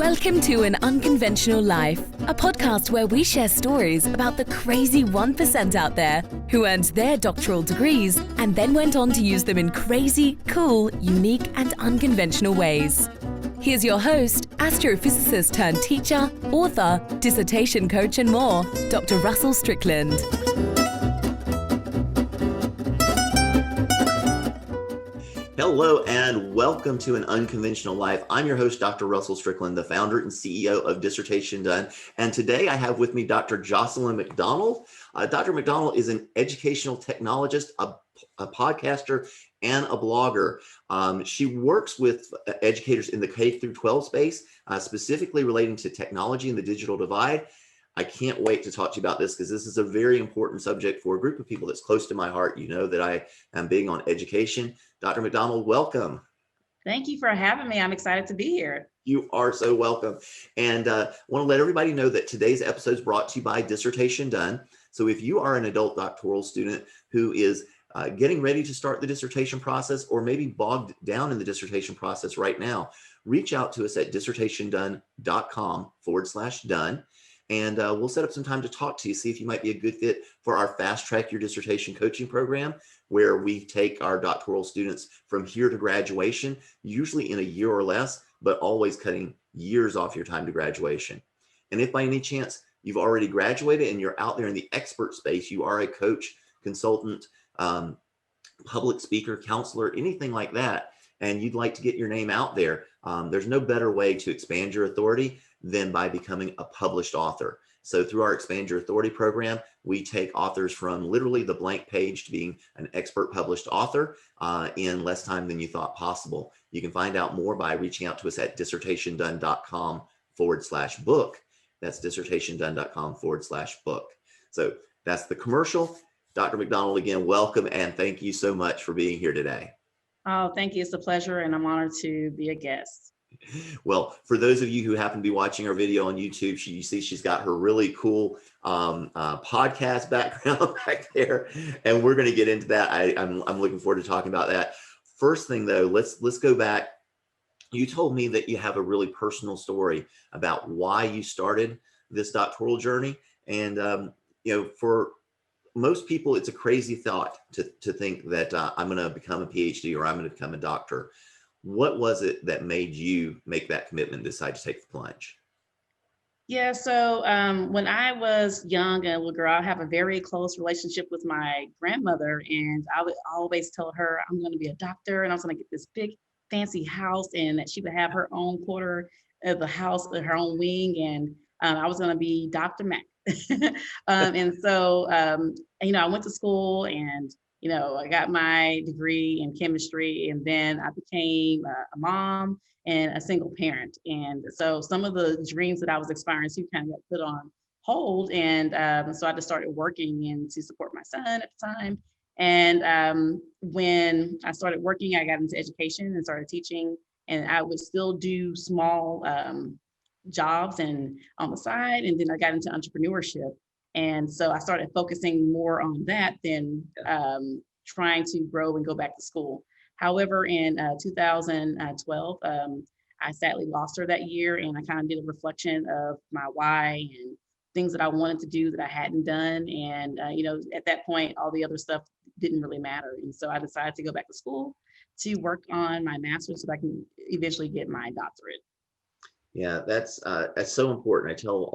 Welcome to An Unconventional Life, a podcast where we share stories about the crazy 1% out there who earned their doctoral degrees and then went on to use them in crazy, cool, unique, and unconventional ways. Here's your host, astrophysicist turned teacher, author, dissertation coach, and more, Dr. Russell Strickland. Hello and welcome to An Unconventional Life. I'm your host, Dr. Russell Strickland, the founder and CEO of Dissertation Done. And today I have with me Dr. Jocelyn McDonald. Dr. McDonald is an educational technologist, a podcaster, and a blogger. She works with educators in the K through 12 space, specifically relating to technology and the digital divide. I can't wait to talk to you about this because this is a very important subject for a group of people that's close to my heart. You know that I am big on education. Dr. McDonald, welcome. Thank you for having me. I'm excited to be here. You are so welcome. And want to let everybody know that today's episode is brought to you by Dissertation Done. So if you are an adult doctoral student who is getting ready to start the dissertation process or maybe bogged down in the dissertation process right now, reach out to us at dissertationdone.com/done. And we'll set up some time to talk to you, see if you might be a good fit for our Fast Track Your Dissertation coaching program, where we take our doctoral students from here to graduation, usually in a year or less, but always cutting years off your time to graduation. And if by any chance you've already graduated and you're out there in the expert space, you are a coach, consultant, public speaker, counselor, anything like that, and you'd like to get your name out there, there's no better way to expand your authority than by becoming a published author. So through our Expand Your Authority program, we take authors from literally the blank page to being an expert published author in less time than you thought possible. You can find out more by reaching out to us at dissertationdone.com/book. That's dissertationdone.com/book. So that's the commercial. Dr. McDonald, again, welcome and thank you so much for being here today. Oh, thank you. It's a pleasure and I'm honored to be a guest. Well, for those of you who happen to be watching our video on YouTube, you see she's got her really cool podcast background back there, and we're going to get into that. I'm looking forward to talking about that. First thing though, let's go back. You told me that you have a really personal story about why you started this doctoral journey, and for most people, it's a crazy thought to think that I'm going to become a Ph.D. or I'm going to become a doctor. What was it that made you make that commitment, decide to take the plunge? Yeah, so when I was young and a little girl, I have a very close relationship with my grandmother, and I would always tell her I'm going to be a doctor and I was going to get this big fancy house and that she would have her own quarter of the house, her own wing, and I was going to be Dr. Mac. And so, I went to school and I got my degree in chemistry, and then I became a mom and a single parent. And so some of the dreams that I was aspiring to kind of got put on hold. And so I just started working and to support my son at the time. And when I started working, I got into education and started teaching, and I would still do small jobs and on the side. And then I got into entrepreneurship. And so I started focusing more on that than trying to grow and go back to school. However, in 2012, I sadly lost her that year, and I kind of did a reflection of my why and things that I wanted to do that I hadn't done. And, at that point, all the other stuff didn't really matter. And so I decided to go back to school to work on my master's so that I can eventually get my doctorate. Yeah, that's so important. I tell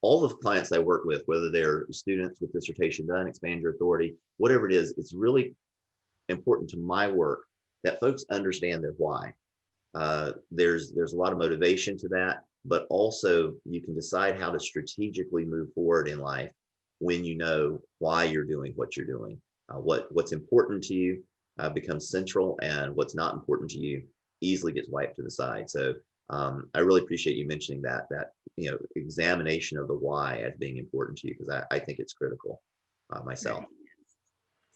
all the clients I work with, whether they're students with Dissertation Done, Expand Your Authority, whatever it is, it's really important to my work that folks understand their why. There's a lot of motivation to that, but also you can decide how to strategically move forward in life when you know why you're doing what you're doing. What's important to you becomes central, and what's not important to you easily gets wiped to the side. So I really appreciate you mentioning that examination of the why as being important to you, because I think it's critical myself.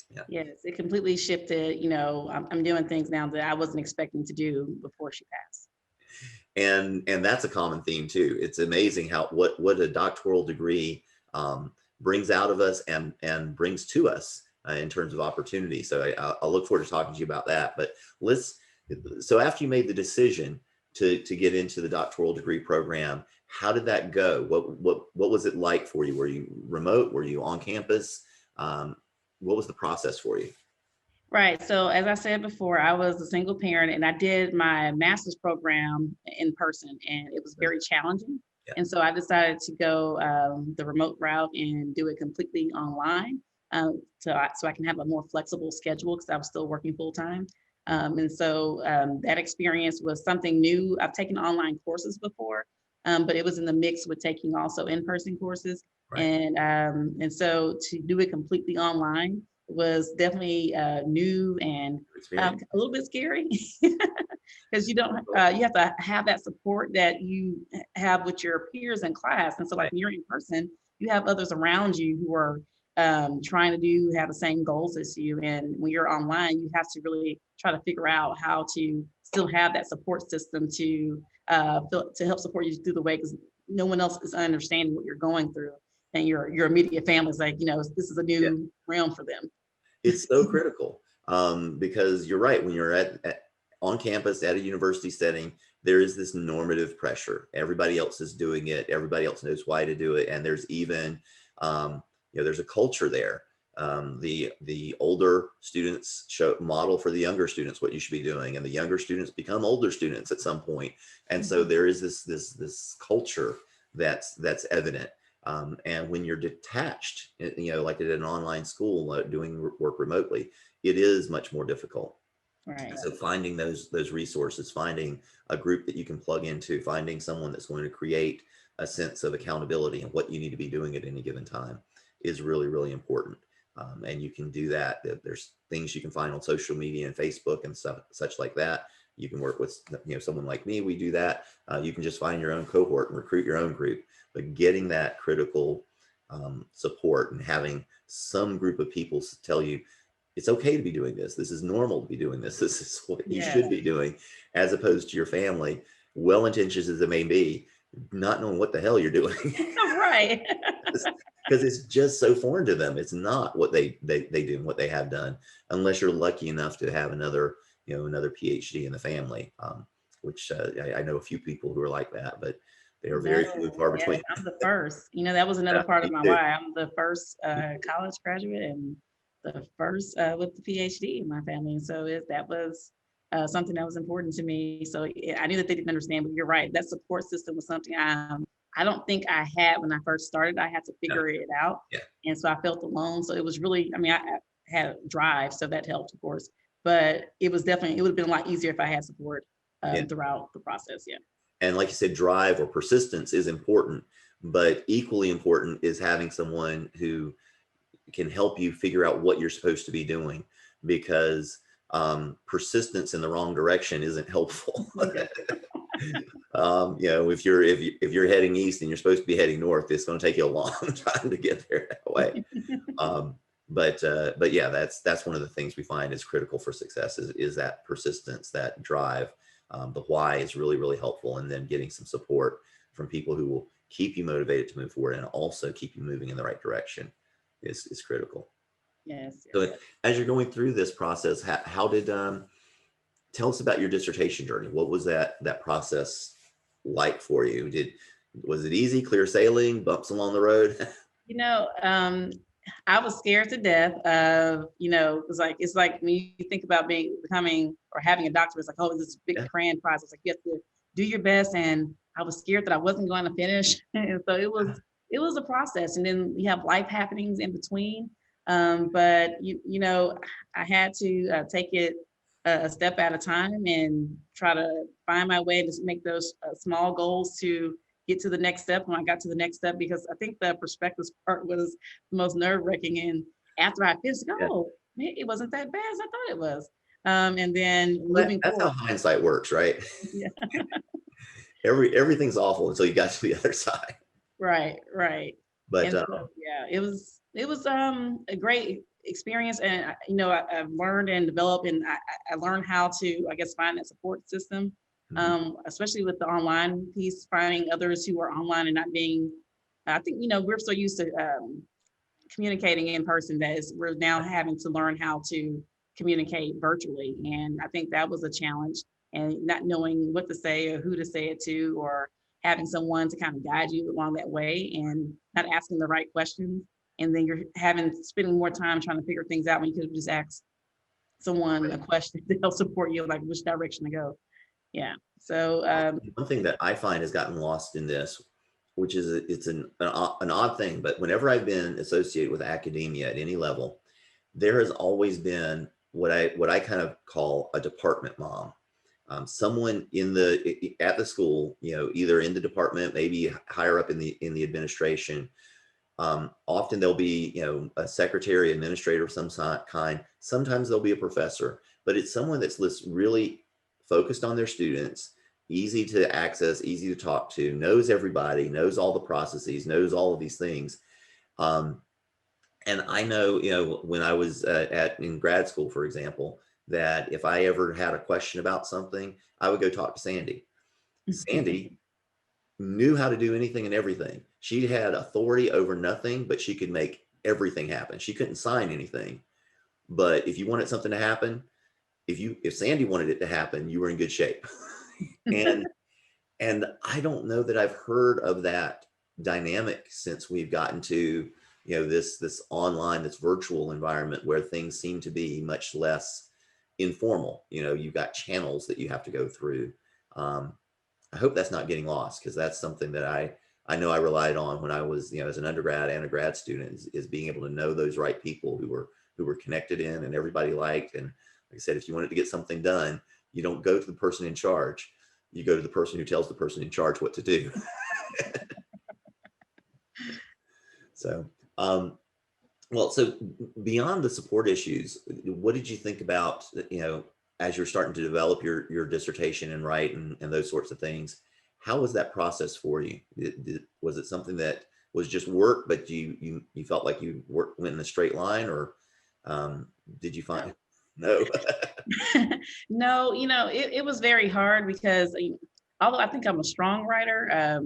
Yeah. Yes, it completely shifted. I'm doing things now that I wasn't expecting to do before she passed. And that's a common theme too. It's amazing how what a doctoral degree brings out of us and brings to us in terms of opportunity. So I'll look forward to talking to you about that. But so after you made the decision to get into the doctoral degree program. How did that go? What was it like for you? Were you remote? Were you on campus? What was the process for you? Right. So as I said before, I was a single parent and I did my master's program in person, and it was very challenging. Yeah. And so I decided to go the remote route and do it completely online, so I can have a more flexible schedule because I was still working full time. And so that experience was something new. I've taken online courses before, but it was in the mix with taking also in-person courses. Right. And so to do it completely online was definitely new and a little bit scary because you have to have that support that you have with your peers in class. And so like when you're in person, you have others around you who are trying to have the same goals as you. And when you're online, you have to really try to figure out how to still have that support system to help support you through the way, because no one else is understanding what you're going through. And your immediate family is like, this is a new realm for them. It's so critical, because you're right. When you're on campus at a university setting, there is this normative pressure. Everybody else is doing it. Everybody else knows why to do it. And there's even, there's a culture there. The older students model for the younger students what you should be doing, and the younger students become older students at some point. And so there is this culture that's evident. And when you're detached, like at an online school doing work remotely, it is much more difficult. Right. So finding those resources, finding a group that you can plug into, finding someone that's going to create a sense of accountability and what you need to be doing at any given time is really, really important. And you can do that. There's things you can find on social media and Facebook and stuff, such like that. You can work with, someone like me. We do that. You can just find your own cohort and recruit your own group. But getting that critical support and having some group of people tell you it's okay to be doing this. This is normal to be doing this. This is what you should be doing, as opposed to your family, well-intentioned as it may be, not knowing what the hell you're doing. Right. Because it's just so foreign to them. It's not what they do and what they have done, unless you're lucky enough to have another Ph.D. in the family, which I know a few people who are like that, but they are very few and far between. I'm the first. That was another part of my why. I'm the first college graduate and the first with the Ph.D. in my family. And so that was something that was important to me. So I knew that they didn't understand, but you're right. That support system was something I don't think I had when I first started. I had to figure it out. Yeah. And so I felt alone. So it was really, I had a drive, so that helped, of course. But it would have been a lot easier if I had support throughout the process. Yeah. And like you said, drive or persistence is important, but equally important is having someone who can help you figure out what you're supposed to be doing, because persistence in the wrong direction isn't helpful. If you're heading east and you're supposed to be heading north, it's going to take you a long time to get there that way. But yeah, that's one of the things we find is critical for success is that persistence, that drive. The why is really, really helpful. And then getting some support from people who will keep you motivated to move forward and also keep you moving in the right direction is critical. Yes. So as you're going through this process, how did, tell us about your dissertation journey. What was that process like for you? Was it easy, clear sailing, bumps along the road? I was scared to death of, it's like when you think about becoming or having a doctorate, it's like, oh, this big grand process. Like you have to do your best. And I was scared that I wasn't going to finish. And so it was a process. And then we have life happenings in between. But I had to take it a step at a time and try to find my way to make those small goals to get to the next step. When I got to the next step, because I think the perspectives part was the most nerve-wracking. And after I finished, it wasn't that bad as I thought it was. And then moving that's forward. how hindsight works, right? Yeah. Everything's awful until you got to the other side. Right. But so, it was a great experience, and I've learned and developed, and I learned how to, I guess, find that support system. Especially with the online piece, finding others who are online and not being, I think, we're so used to communicating in person that we're now having to learn how to communicate virtually. And I think that was a challenge. and not knowing what to say or who to say it to, or having someone to kind of guide you along that way and not asking the right questions. And then you're spending more time trying to figure things out when you could have just asked someone a question to help support you, like which direction to go. Yeah. So One thing that I find has gotten lost in this, which is it's an odd thing, but whenever I've been associated with academia at any level, there has always been what I kind of call a department mom. Someone at the school, either in the department, maybe higher up in the administration. Often there'll be, a secretary, administrator of some kind. Sometimes there'll be a professor, but it's someone that's really focused on their students, easy to access, easy to talk to, knows everybody, knows all the processes, knows all of these things. And I know, when I was in grad school, for example, that if I ever had a question about something, I would go talk to Sandy. Sandy knew how to do anything and everything. She had authority over nothing, but she could make everything happen. She couldn't sign anything, but if you wanted something to happen, if Sandy wanted it to happen, you were in good shape. and I don't know that I've heard of that dynamic since we've gotten to, this online, this virtual environment where things seem to be much less informal. You've got channels that you have to go through. I hope that's not getting lost, because that's something that I know I relied on when I was, as an undergrad and a grad student, is being able to know those right people who were connected in and everybody liked. And like I said, if you wanted to get something done, you don't go to the person in charge. You go to the person who tells the person in charge what to do. So, so beyond the support issues, what did you think about, as you're starting to develop your dissertation and write and those sorts of things? How was that process for you? Was it something that was just work, but you felt like you went in a straight line, or did you find no? No, it was very hard because although I think I'm a strong writer,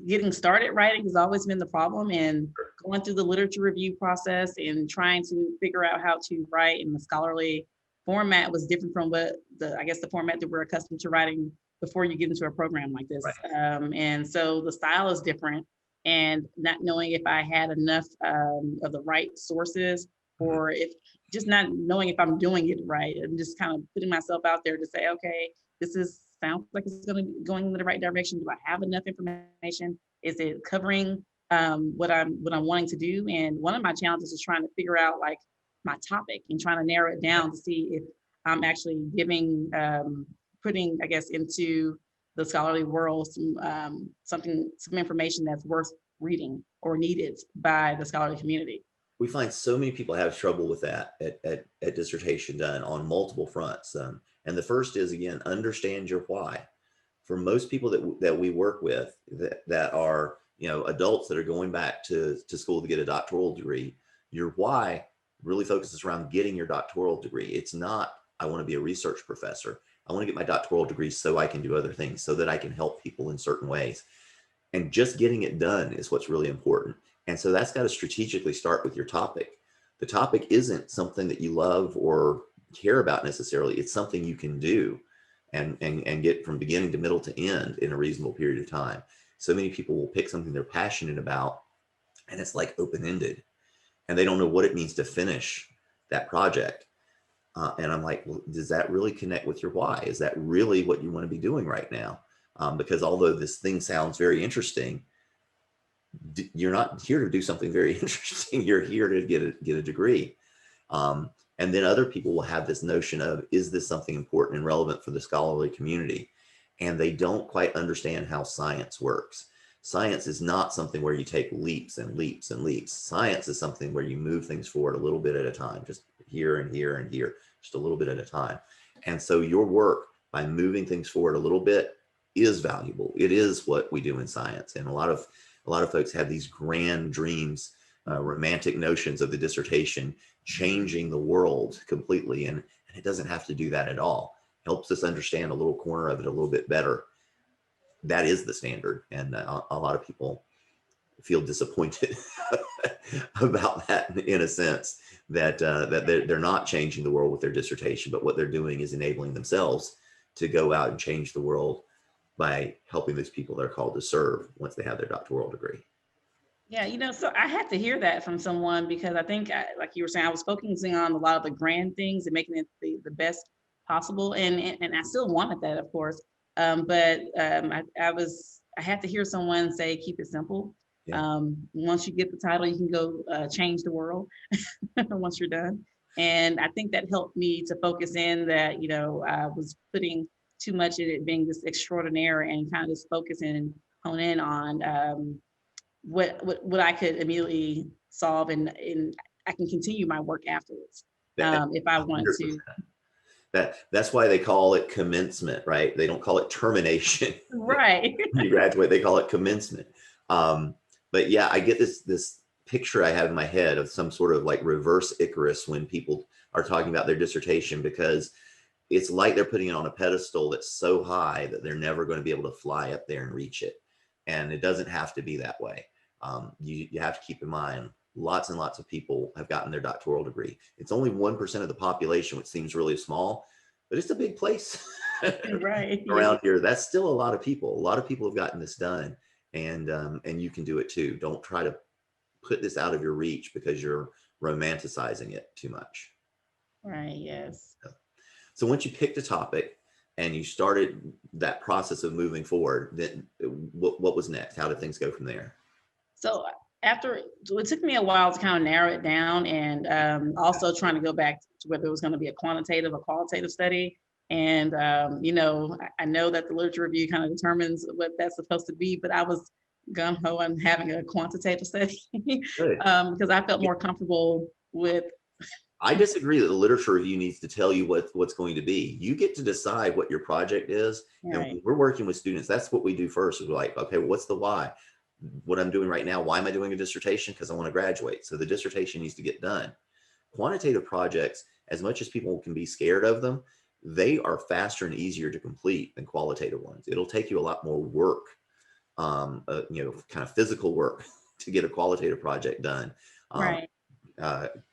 getting started writing has always been the problem, and going through the literature review process and trying to figure out how to write in the scholarly format was different from what the format that we're accustomed to writing before you get into a program like this. Right. And so the style is different, and not knowing if I had enough of the right sources, or if just not knowing if I'm doing it right, and just kind of putting myself out there to say, okay, sounds like it's going in the right direction. Do I have enough information? Is it covering what I'm wanting to do? And one of my challenges is trying to figure out like my topic and trying to narrow it down to see if I'm actually putting, I guess, into the scholarly world some information that's worth reading or needed by the scholarly community. We find so many people have trouble with that at dissertation done on multiple fronts. And the first is, again, understand your why. For most people that we work with that are, adults that are going back to school to get a doctoral degree, your why really focuses around getting your doctoral degree. It's not, I want to be a research professor. I want to get my doctoral degree so I can do other things, so that I can help people in certain ways. And just getting it done is what's really important. And so that's got to strategically start with your topic. The topic isn't something that you love or care about necessarily. It's something you can do and get from beginning to middle to end in a reasonable period of time. So many people will pick something they're passionate about, and it's like open-ended, and they don't know what it means to finish that project. And I'm like, well, does that really connect with your why? Is that really what you want to be doing right now? Because although this thing sounds very interesting, you're not here to do something very interesting. You're here to get a degree. And then other people will have this notion of, is this something important and relevant for the scholarly community? And they don't quite understand how science works. Science is not something where you take leaps and leaps and leaps. Science is something where you move things forward a little bit at a time, just here and here and here, just a little bit at a time. And so your work, by moving things forward a little bit, is valuable. It is what we do in science. And a lot of folks have these grand dreams, romantic notions of the dissertation changing the world completely. And it doesn't have to do that at all. It helps us understand a little corner of it a little bit better. That is the standard. And a lot of people feel disappointed about that, in a sense, that they're not changing the world with their dissertation, but what they're doing is enabling themselves to go out and change the world by helping those people they're called to serve once they have their doctoral degree. Yeah, so I had to hear that from someone because I think, like you were saying, I was focusing on a lot of the grand things and making it the best possible, and I still wanted that, of course. I had to hear someone say, keep it simple. Yeah. Once you get the title, you can go change the world once you're done. And I think that helped me to focus in that, I was putting too much in it being this extraordinary and kind of just focus in and hone in on what I could immediately solve, and I can continue my work afterwards if I want to. That's why they call it commencement, right? They don't call it termination. Right. When you graduate, they call it commencement. But yeah, I get this picture I have in my head of some sort of like reverse Icarus when people are talking about their dissertation, because it's like they're putting it on a pedestal that's so high that they're never going to be able to fly up there and reach it. And it doesn't have to be that way. You have to keep in mind, lots and lots of people have gotten their doctoral degree. It's only 1% of the population, which seems really small, but it's a big place right around here. That's still a lot of people. A lot of people have gotten this done, and you can do it too. Don't try to put this out of your reach because you're romanticizing it too much. Right. Yes. So once you picked a topic and you started that process of moving forward, then what was next? How did things go from there? So it took me a while to kind of narrow it down, and also trying to go back to whether it was going to be a quantitative or qualitative study. And I know that the literature review kind of determines what that's supposed to be, but I was gung ho on having a quantitative study because I felt more comfortable with. I disagree that the literature review needs to tell you what's going to be. You get to decide what your project is. Right. And when we're working with students, that's what we do first. We're like, okay, what's the why? What I'm doing right now, why am I doing a dissertation? Because I want to graduate. So the dissertation needs to get done. Quantitative projects, as much as people can be scared of them, they are faster and easier to complete than qualitative ones. It'll take you a lot more work, kind of physical work to get a qualitative project done. Right.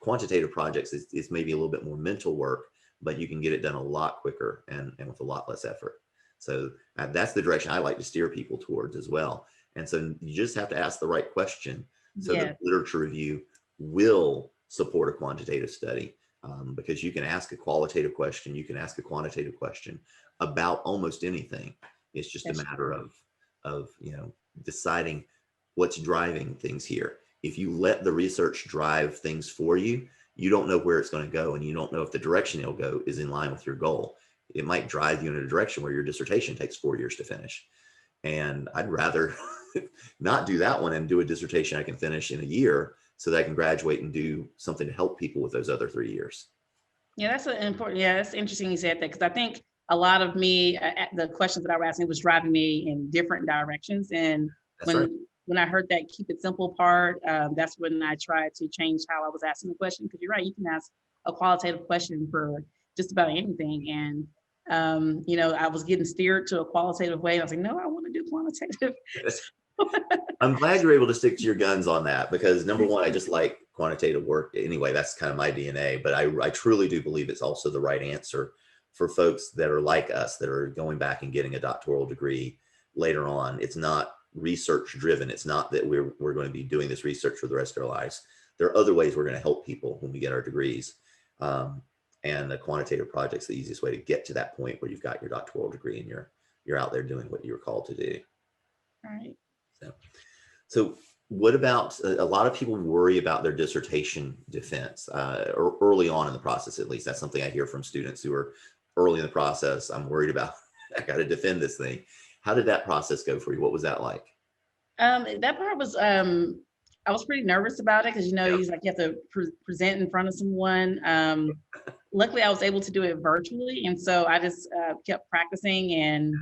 Quantitative projects is maybe a little bit more mental work, but you can get it done a lot quicker and with a lot less effort. So that's the direction I like to steer people towards as well. And so you just have to ask the right question. So the literature review will support a quantitative study, because you can ask a qualitative question, you can ask a quantitative question about almost anything. It's just a matter of deciding what's driving things here. If you let the research drive things for you, you don't know where it's going to go, and you don't know if the direction it'll go is in line with your goal. It might drive you in a direction where your dissertation takes 4 years to finish. And I'd rather not do that one and do a dissertation I can finish in a year so that I can graduate and do something to help people with those other 3 years. Yeah, that's interesting you said that, because I think a lot of me, the questions that I was asking was driving me in different directions. And when I heard that keep it simple part, that's when I tried to change how I was asking the question. Because you're right, you can ask a qualitative question for just about anything. And I was getting steered to a qualitative way. And I was like, no, I want to do quantitative. I'm glad you're able to stick to your guns on that, because number one, I just like quantitative work anyway. That's kind of my DNA, but I truly do believe it's also the right answer for folks that are like us, that are going back and getting a doctoral degree later on. It's not research driven. It's not that we're going to be doing this research for the rest of our lives. There are other ways we're going to help people when we get our degrees. And the quantitative project's the easiest way to get to that point where you've got your doctoral degree and you're out there doing what you were called to do. Right. So what about, a lot of people worry about their dissertation defense, or early on in the process, at least. That's something I hear from students who are early in the process. I'm worried about, I got to defend this thing. How did that process go for you? What was that like? That part was, I was pretty nervous about it, because, you have to present in front of someone. Luckily, I was able to do it virtually. And so I just kept practicing.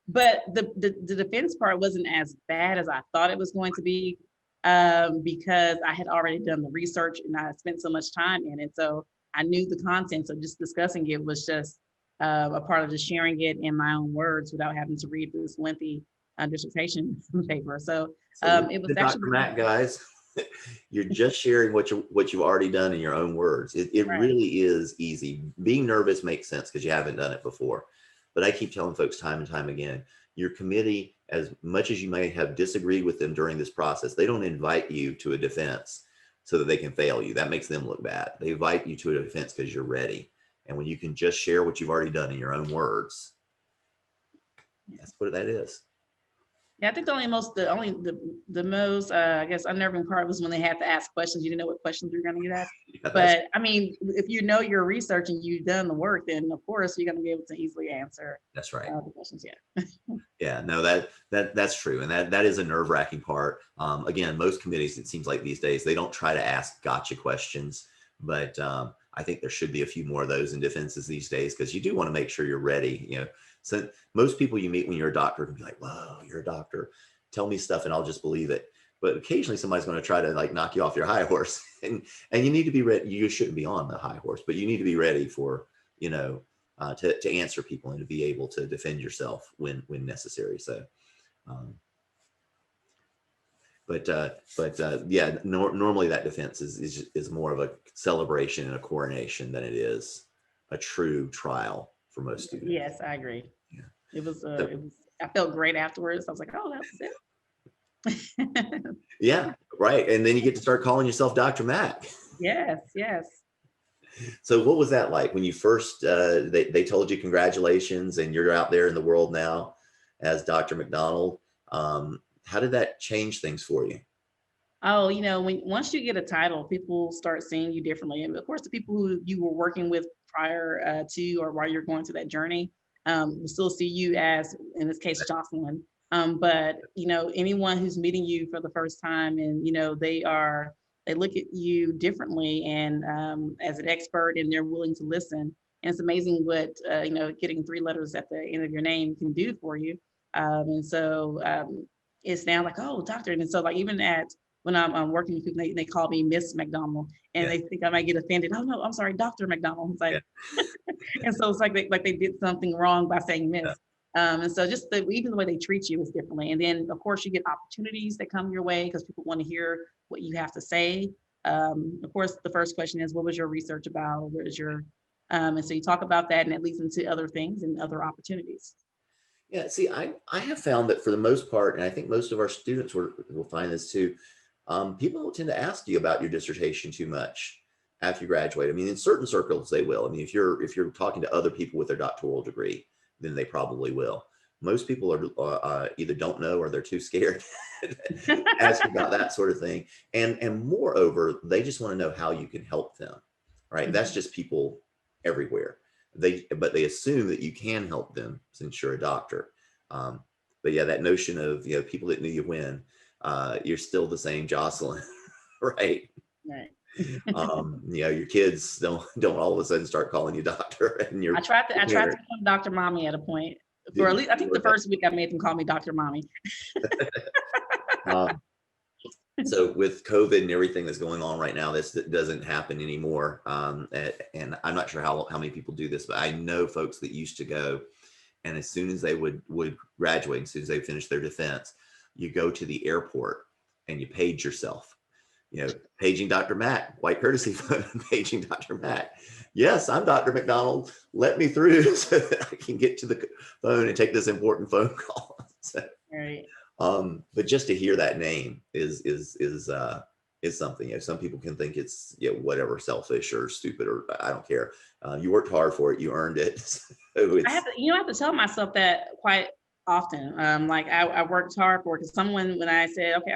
But the defense part wasn't as bad as I thought it was going to be, because I had already done the research and I spent so much time in it. So I knew the content. So just discussing it was just a part of just sharing it in my own words without having to read this lengthy dissertation paper. So it was actually Dr. Matt, guys. You're just sharing what you've already done in your own words. It Right. really is easy. Being nervous makes sense because you haven't done it before. But I keep telling folks time and time again, your committee, as much as you may have disagreed with them during this process, they don't invite you to a defense so that they can fail you. That makes them look bad. They invite you to a defense because you're ready. And when you can just share what you've already done in your own words, that's what that is. Yeah, I think the most I guess unnerving part was when they had to ask questions. You didn't know what questions you were going to get asked. Yeah, But I mean, if you know your research and you've done the work, then of course you're going to be able to easily answer that's right. the questions. Yeah. Yeah, no, that's true. And that is a nerve-wracking part. Again, most committees, it seems like these days, they don't try to ask gotcha questions, but I think there should be a few more of those in defenses these days, because you do want to make sure you're ready. So most people you meet when you're a doctor can be like, whoa, you're a doctor. Tell me stuff and I'll just believe it. But occasionally somebody's going to try to like knock you off your high horse, and you need to be ready. You shouldn't be on the high horse, but you need to be ready for, to answer people and to be able to defend yourself when necessary. So, yeah, normally that defense is more of a celebration and a coronation than it is a true trial for most students. Yes, I agree. Yeah. It was. I felt great afterwards. I was like, oh, that's it. Yeah, right. And then you get to start calling yourself Dr. Mac. Yes. Yes. So what was that like when you first, they told you congratulations and you're out there in the world now as Dr. McDonald? How did that change things for you? Oh, once you get a title, people start seeing you differently. And of course, the people who you were working with prior to or while you're going through that journey will still see you as, in this case, Jocelyn. But anyone who's meeting you for the first time, and they look at you differently and as an expert, and they're willing to listen. And it's amazing what getting 3 letters at the end of your name can do for you. And so it's now like, oh, doctor. And so like even when I'm working with people, they call me Miss McDonald, and Yeah. they think I might get offended. Oh no, I'm sorry, Dr. McDonald. It's like, Yeah. and so it's like they did something wrong by saying Miss. Yeah. And so just even the way they treat you is differently. And then of course you get opportunities that come your way because people want to hear what you have to say. Of course, the first question is, what was your research about? What is your, and so you talk about that, and it leads into other things and other opportunities. Yeah, see, I have found that for the most part, and I think most of our students will find this too, people don't tend to ask you about your dissertation too much after you graduate. I mean, in certain circles, they will. I mean, if you're talking to other people with their doctoral degree, then they probably will. Most people are either don't know or they're too scared to ask you about that sort of thing. And moreover, they just want to know how you can help them, right? That's just people everywhere. But they assume that you can help them since you're a doctor. But yeah, that notion of, people that knew you when, you're still the same Jocelyn, right? Right. Your kids don't all of a sudden start calling you doctor, and I tried to become Dr. Mommy at a point. For at least I think the first week I made them call me Dr. Mommy. So with COVID and everything that's going on right now, this doesn't happen anymore. And I'm not sure how many people do this, but I know folks that used to go, and as soon as they would graduate, as soon as they finish their defense, you go to the airport and you page yourself. Paging Dr. Mac, white courtesy phone, paging Dr. Mac. Yes, I'm Dr. McDonald. Let me through so that I can get to the phone and take this important phone call. So, Right. But just to hear that name is something. Some people can think it's whatever, selfish or stupid, or I don't care. You worked hard for it. You earned it. So I have to tell myself that quite often. Like I worked hard for it, because when I said, okay,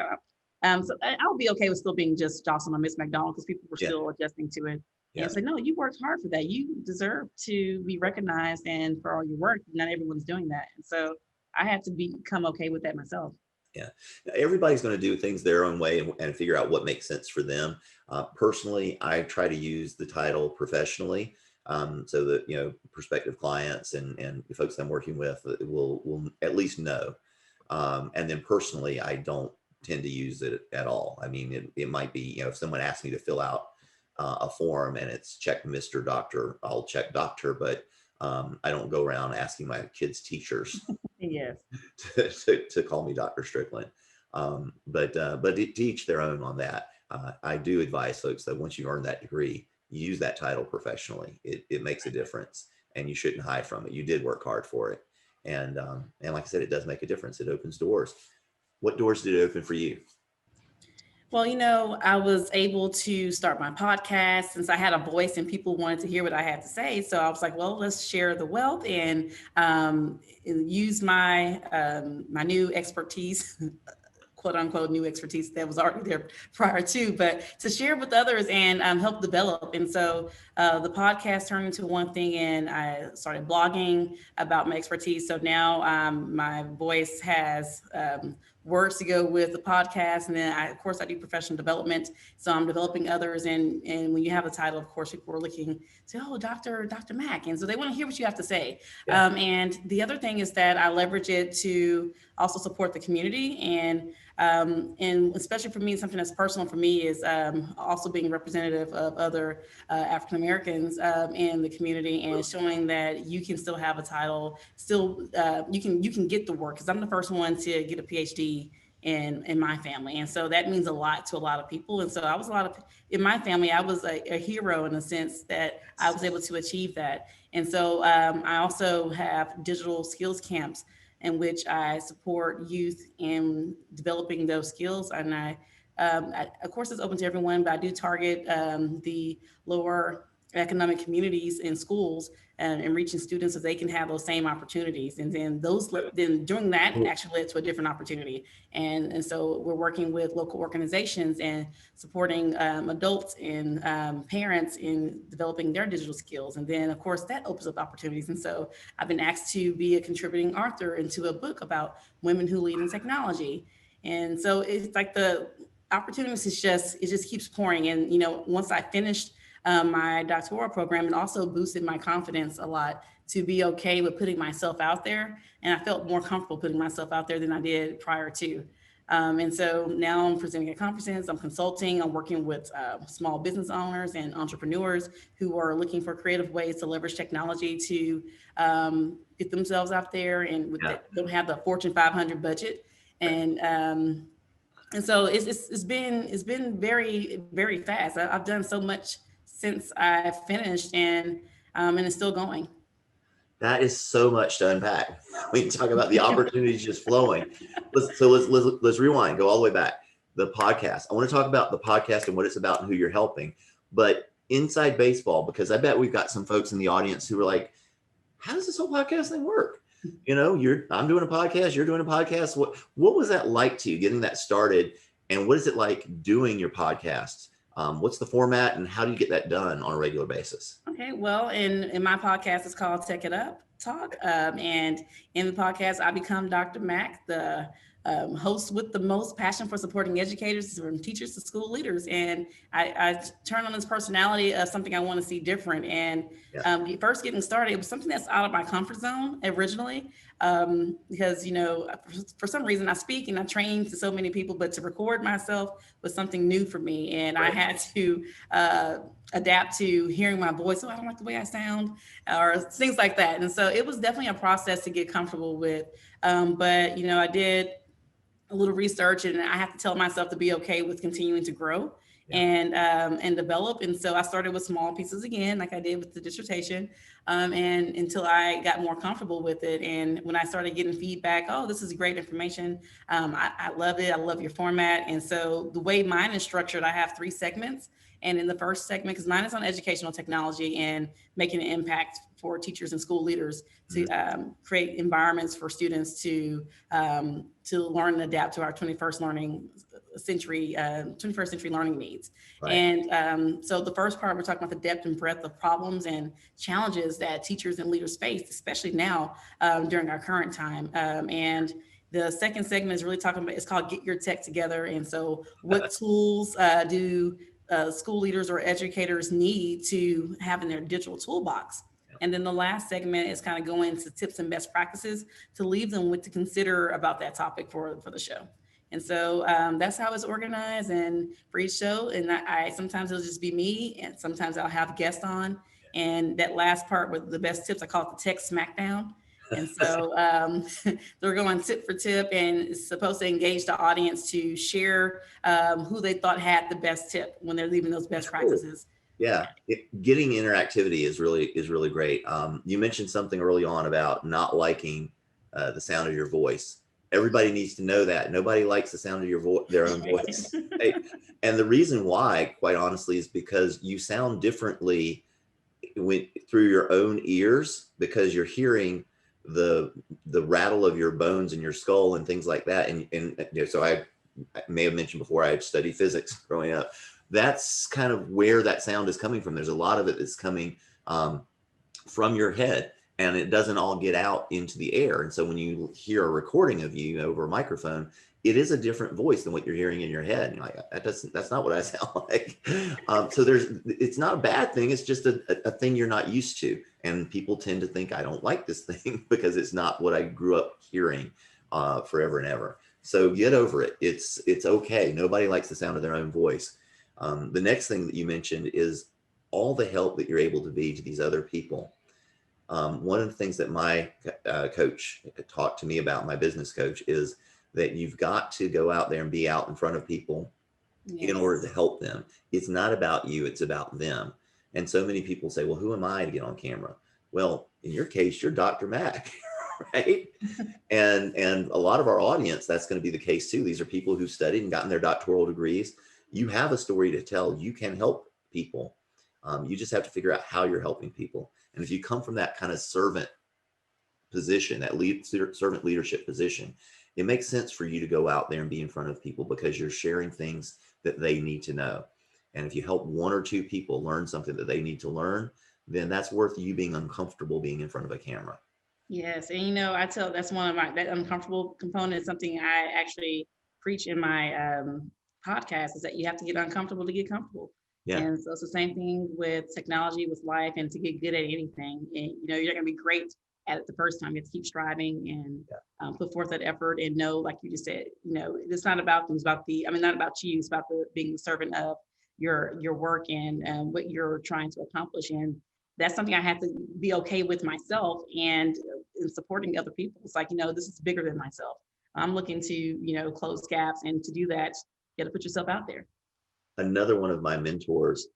so I'll be okay with still being just Jocelyn or Miss McDonald, because people were still adjusting to it. Yeah. And so, no, you worked hard for that. You deserve to be recognized and for all your work. Not everyone's doing that. And so I had to become okay with that myself. Yeah, everybody's going to do things their own way and figure out what makes sense for them. Personally, I try to use the title professionally, so that prospective clients and the folks I'm working with will at least know. And then personally, I don't tend to use it at all. I mean, it might be, if someone asks me to fill out a form and it's check Mr. Doctor, I'll check doctor, but I don't go around asking my kids' teachers Yes. to call me Dr. Strickland. But to each their own on that. I do advise folks that once you earn that degree, you use that title professionally. It makes a difference, and you shouldn't hide from it. You did work hard for it, and like I said, it does make a difference. It opens doors. What doors did it open for you? Well, I was able to start my podcast since I had a voice and people wanted to hear what I had to say. So I was like, well, let's share the wealth and use my new expertise, quote unquote, new expertise that was already there prior to, but to share with others and help develop. And so the podcast turned into one thing, and I started blogging about my expertise. So now my voice has words to go with the podcast. And then of course I do professional development. So I'm developing others. And when you have a title, of course, people are looking to, oh, Dr. Mack. And so they want to hear what you have to say. Yeah. And the other thing is that I leverage it to also support the community. And especially for me, something that's personal for me is also being representative of other African Americans in the community, and showing that you can still have a title, still you can get the work. Because I'm the first one to get a Ph.D. in my family, and so that means a lot to a lot of people. And so I was in my family, I was a hero in the sense that I was able to achieve that. And so I also have digital skills camps in which I support youth in developing those skills. And of course, it's open to everyone, but I do target the lower economic communities in schools and reaching students so they can have those same opportunities. And then doing that actually led to a different opportunity. And so we're working with local organizations and supporting adults and parents in developing their digital skills. And then of course that opens up opportunities. And so I've been asked to be a contributing author into a book about women who lead in technology. And so it's like the opportunities it just keeps pouring. And, once I finished my doctoral program, and also boosted my confidence a lot to be okay with putting myself out there. And I felt more comfortable putting myself out there than I did prior to. And so now I'm presenting at conferences, I'm consulting, I'm working with small business owners and entrepreneurs who are looking for creative ways to leverage technology to get themselves out there, and don't have the Fortune 500 budget. And so it's been very, very fast. I've done so much since I finished, and it's still going. That is so much to unpack. We talk about the opportunities just flowing. Let's rewind, go all the way back. The podcast. I want to talk about the podcast and what it's about and who you're helping. But inside baseball, because I bet we've got some folks in the audience who are like, how does this whole podcast thing work? I'm doing a podcast, you're doing a podcast. What was that like to you getting that started? And what is it like doing your podcast? What's the format, and how do you get that done on a regular basis? Okay, well, in my podcast, it's called Tech It Up Talk. And in the podcast, I become Dr. Mack, the host with the most passion for supporting educators, from teachers to school leaders. And I turn on this personality of something I want to see different. And first getting started, it was something that's out of my comfort zone originally, because, for some reason I speak and I train to so many people, but to record myself was something new for me. And I had to adapt to hearing my voice. Oh, I don't like the way I sound, or things like that. And so it was definitely a process to get comfortable with. But, I did a little research, and I have to tell myself to be okay with continuing to grow and develop. And so I started with small pieces again, like I did with the dissertation, and until I got more comfortable with it. And when I started getting feedback, oh, this is great information. I love it. I love your format. And so the way mine is structured, I have 3 segments. And in the first segment, because mine is on educational technology and making an impact for teachers and school leaders to create environments for students to learn and adapt to our 21st century learning needs. Right. And so the first part, we're talking about the depth and breadth of problems and challenges that teachers and leaders face, especially now during our current time. And the second segment is really talking about, it's called Get Your Tech Together. And so what tools do school leaders or educators need to have in their digital toolbox? And then the last segment is kind of going to tips and best practices to leave them with to consider about that topic for the show. And so that's how it's organized, and for each show. And I sometimes it'll just be me, and sometimes I'll have guests on. And that last part with the best tips, I call it the tech smackdown. And so they're going tip for tip, and it's supposed to engage the audience to share who they thought had the best tip when they're leaving those best practices. Yeah, getting interactivity is really great. You mentioned something early on about not liking the sound of your voice. Everybody needs to know that nobody likes the sound of their own voice. Right? And the reason why, quite honestly, is because you sound differently through your own ears, because you're hearing the rattle of your bones in your skull and things like that. And you know, so I may have mentioned before, I had studied physics growing up. That's kind of where that sound is coming from. There's a lot of it that's coming from your head, and it doesn't all get out into the air. And so when you hear a recording of you over a microphone, it is a different voice than what you're hearing in your head. And you're like, that's not what I sound like. So it's not a bad thing. It's just a thing you're not used to. And people tend to think I don't like this thing because it's not what I grew up hearing forever and ever. So get over it. It's okay. Nobody likes the sound of their own voice. The next thing that you mentioned is all the help that you're able to be to these other people. One of the things that my coach talked to me about, my business coach, is that you've got to go out there and be out in front of people in order to help them. It's not about you, it's about them. And so many people say, well, who am I to get on camera? Well, in your case, you're Dr. Mac, right? And a lot of our audience, that's going to be the case too. These are people who've studied and gotten their doctoral degrees. You have a story to tell. You can help people. You just have to figure out how you're helping people. And if you come from that kind of servant position, that servant leadership position, it makes sense for you to go out there and be in front of people because you're sharing things that they need to know. And if you help one or two people learn something that they need to learn, then that's worth you being uncomfortable being in front of a camera. Yes. And you know, that's one of that uncomfortable component is something I actually preach in my podcast, is that you have to get uncomfortable to get comfortable. Yeah. And so it's the same thing with technology, with life, and to get good at anything. And you know, you're not going to be great at it the first time. You have to keep striving and put forth that effort, and know, like you just said, you know, it's not about them. It's about not about you. It's about being the servant of your work and what you're trying to accomplish. And that's something I have to be okay with myself, and in supporting other people. It's like, you know, this is bigger than myself. I'm looking to, you know, close gaps, and to do that, you got to put yourself out there. Another one of my mentors,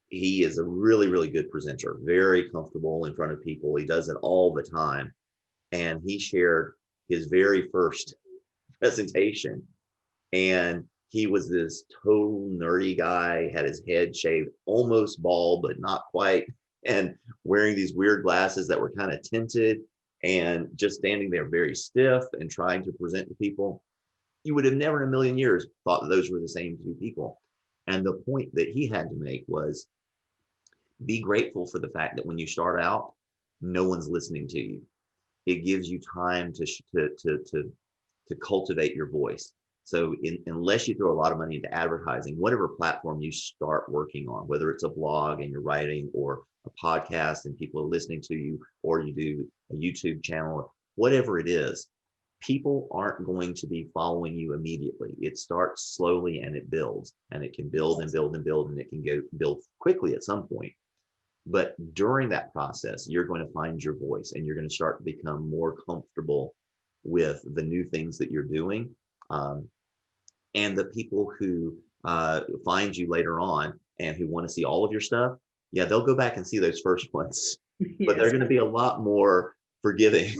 he is a really good presenter, very comfortable in front of people. He does it all the time. And he shared his very first presentation. And he was this total nerdy guy, had his head shaved almost bald, but not quite, and wearing these weird glasses that were kind of tinted, and just standing there very stiff and trying to present to people. You would have never in a million years thought that those were the same two people. And the point that he had to make was, be grateful for the fact that when you start out, no one's listening to you. It gives you time to cultivate your voice. So unless you throw a lot of money into advertising, whatever platform you start working on, whether it's a blog and you're writing, or a podcast and people are listening to you, or you do a YouTube channel, whatever it is, people aren't going to be following you immediately. It starts slowly and it builds, and it can build and build and build, and it can build quickly at some point. But during that process, you're going to find your voice, and you're going to start to become more comfortable with the new things that you're doing. And the people who find you later on and who want to see all of your stuff, yeah, they'll go back and see those first ones, but they're going to be a lot more forgiving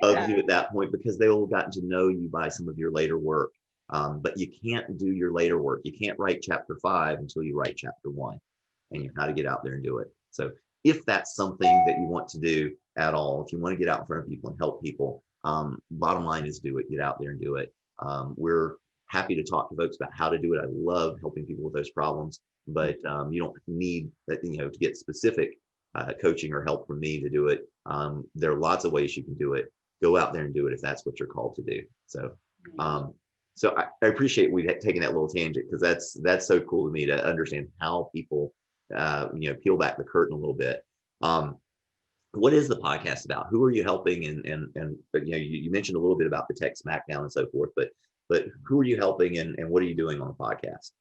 of you at that point, because they will have gotten to know you by some of your later work. But you can't do your later work. You can't write chapter 5 until you write chapter 1, and you got to get out there and do it. So if that's something that you want to do at all, if you want to get out in front of people and help people, bottom line is do it. Get out there and do it. We're happy to talk to folks about how to do it. I love helping people with those problems, but you don't need that, you know, to get specific coaching or help from me to do it. There are lots of ways you can do it. Go out there and do it if that's what you're called to do. So, so I appreciate we've taken that little tangent, because that's so cool to me to understand how people, you know, peel back the curtain a little bit. What is the podcast about? Who are you helping? And you know, you mentioned a little bit about the tech smackdown and so forth, but who are you helping, and what are you doing on the podcast?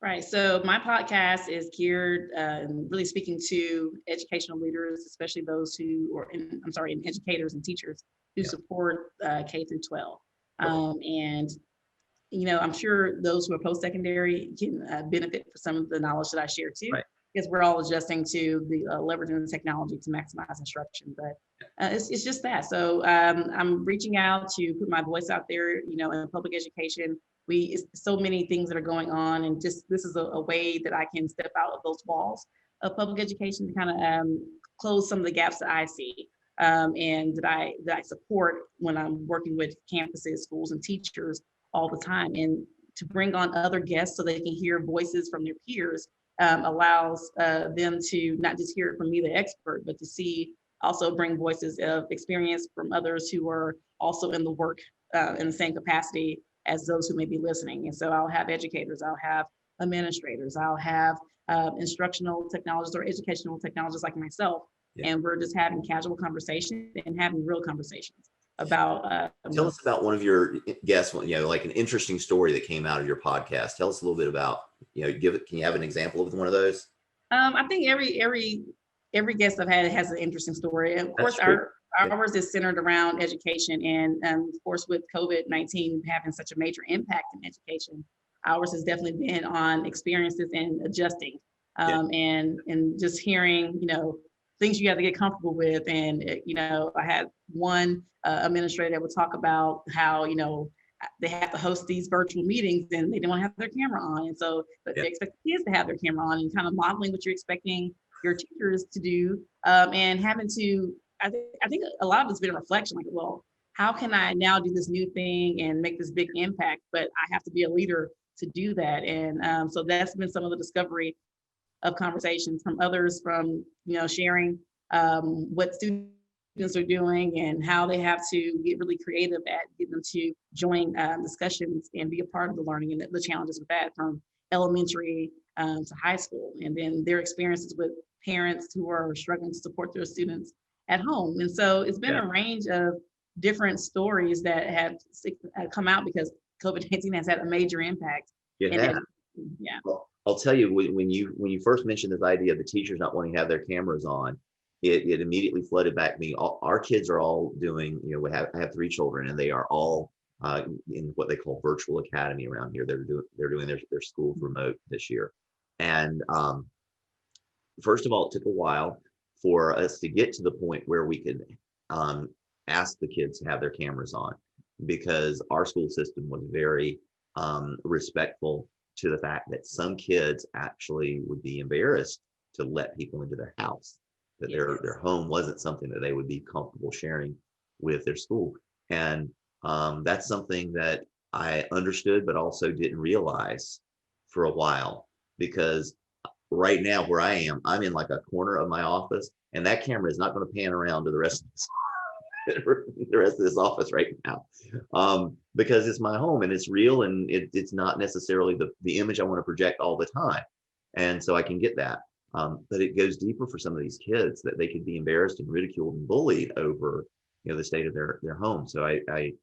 Right. So my podcast is geared and really speaking to educational leaders, especially those who are in educators and teachers who Yeah. support K through 12. Okay. And I'm sure those who are post-secondary can benefit from some of the knowledge that I share too, Right. because we're all adjusting to the leveraging the technology to maximize instruction. But it's just that. So I'm reaching out to put my voice out there, in public education. It's so many things that are going on, and just this is a way that I can step out of those walls of public education to kind of close some of the gaps that I see. And that I support when I'm working with campuses, schools, and teachers all the time. And to bring on other guests so they can hear voices from their peers allows them to not just hear it from me, the expert, but to also bring voices of experience from others who are also in the work in the same capacity as those who may be listening. And so I'll have educators, I'll have administrators, I'll have instructional technologists or educational technologists like myself. Yeah. And we're just having casual conversations and having real conversations about. Tell us about one of your guests, like an interesting story that came out of your podcast. Tell us a little bit about, can you have an example of one of those? I think every guest I've had has an interesting story. And of course, ours is centered around education. And of course, with COVID-19 having such a major impact in education, ours has definitely been on experiences and adjusting and just hearing, things you have to get comfortable with. And, I had one administrator that would talk about how, they have to host these virtual meetings and they don't have their camera on. And so but they expect the kids to have their camera on, and kind of modeling what you're expecting your teachers to do. And having to, I think a lot of it's been a reflection, like, well, how can I now do this new thing and make this big impact? But I have to be a leader to do that. And so that's been some of the discovery of conversations from others, from, sharing what students are doing and how they have to get really creative at getting them to join discussions and be a part of the learning and the challenges with that, from elementary to high school, and then their experiences with parents who are struggling to support their students at home. And so it's been a range of different stories that have come out because COVID-19 has had a major impact. Yeah. Well, I'll tell you, when you first mentioned this idea of the teachers not wanting to have their cameras on, it immediately flooded back me. Our kids are all doing, I have 3 children, and they are all in what they call virtual academy around here. They're doing their school remote this year. And first of all, it took a while for us to get to the point where we could ask the kids to have their cameras on, because our school system was very respectful to the fact that some kids actually would be embarrassed to let people into their house, that their home wasn't something that they would be comfortable sharing with their school. And that's something that I understood, but also didn't realize for a while, because right now where I am, I'm in like a corner of my office, and that camera is not going to pan around to the rest of this office right now, because it's my home and it's real, and it's not necessarily the image I want to project all the time. And so I can get that. But it goes deeper for some of these kids, that they could be embarrassed and ridiculed and bullied over, the state of their home. So I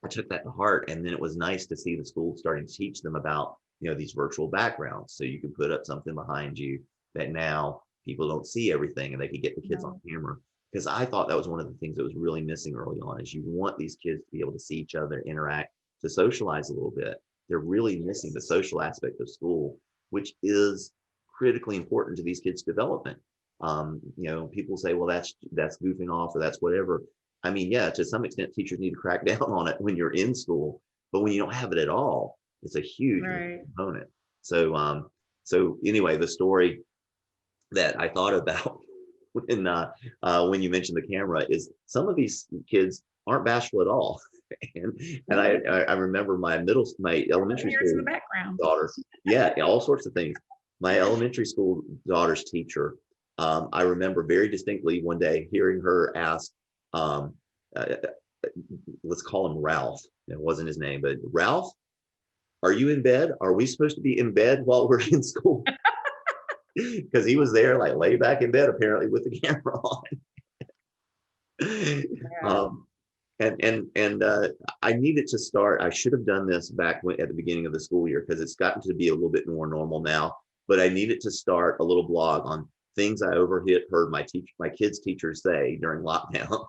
took that to heart. And then it was nice to see the school starting to teach them about, these virtual backgrounds. So you can put up something behind you that now people don't see everything, and they could get the kids on camera. Because I thought that was one of the things that was really missing early on, is you want these kids to be able to see each other, interact, to socialize a little bit. They're really missing the social aspect of school, which is critically important to these kids' development. People say, well, that's goofing off, or that's whatever. I mean, yeah, to some extent, teachers need to crack down on it when you're in school, but when you don't have it at all, it's a huge component. So anyway, the story that I thought about when you mentioned the camera is, some of these kids aren't bashful at all. and I remember my elementary school daughter, all sorts of things. My elementary school daughter's teacher, I remember very distinctly one day hearing her ask, let's call him Ralph. It wasn't his name, but Ralph, are you in bed? Are we supposed to be in bed while we're in school? Because he was there, like, lay back in bed, apparently, with the camera on. And I needed to start. I should have done this back at the beginning of the school year because it's gotten to be a little bit more normal now. But I needed to start a little blog on things I heard my kids' teachers say during lockdown,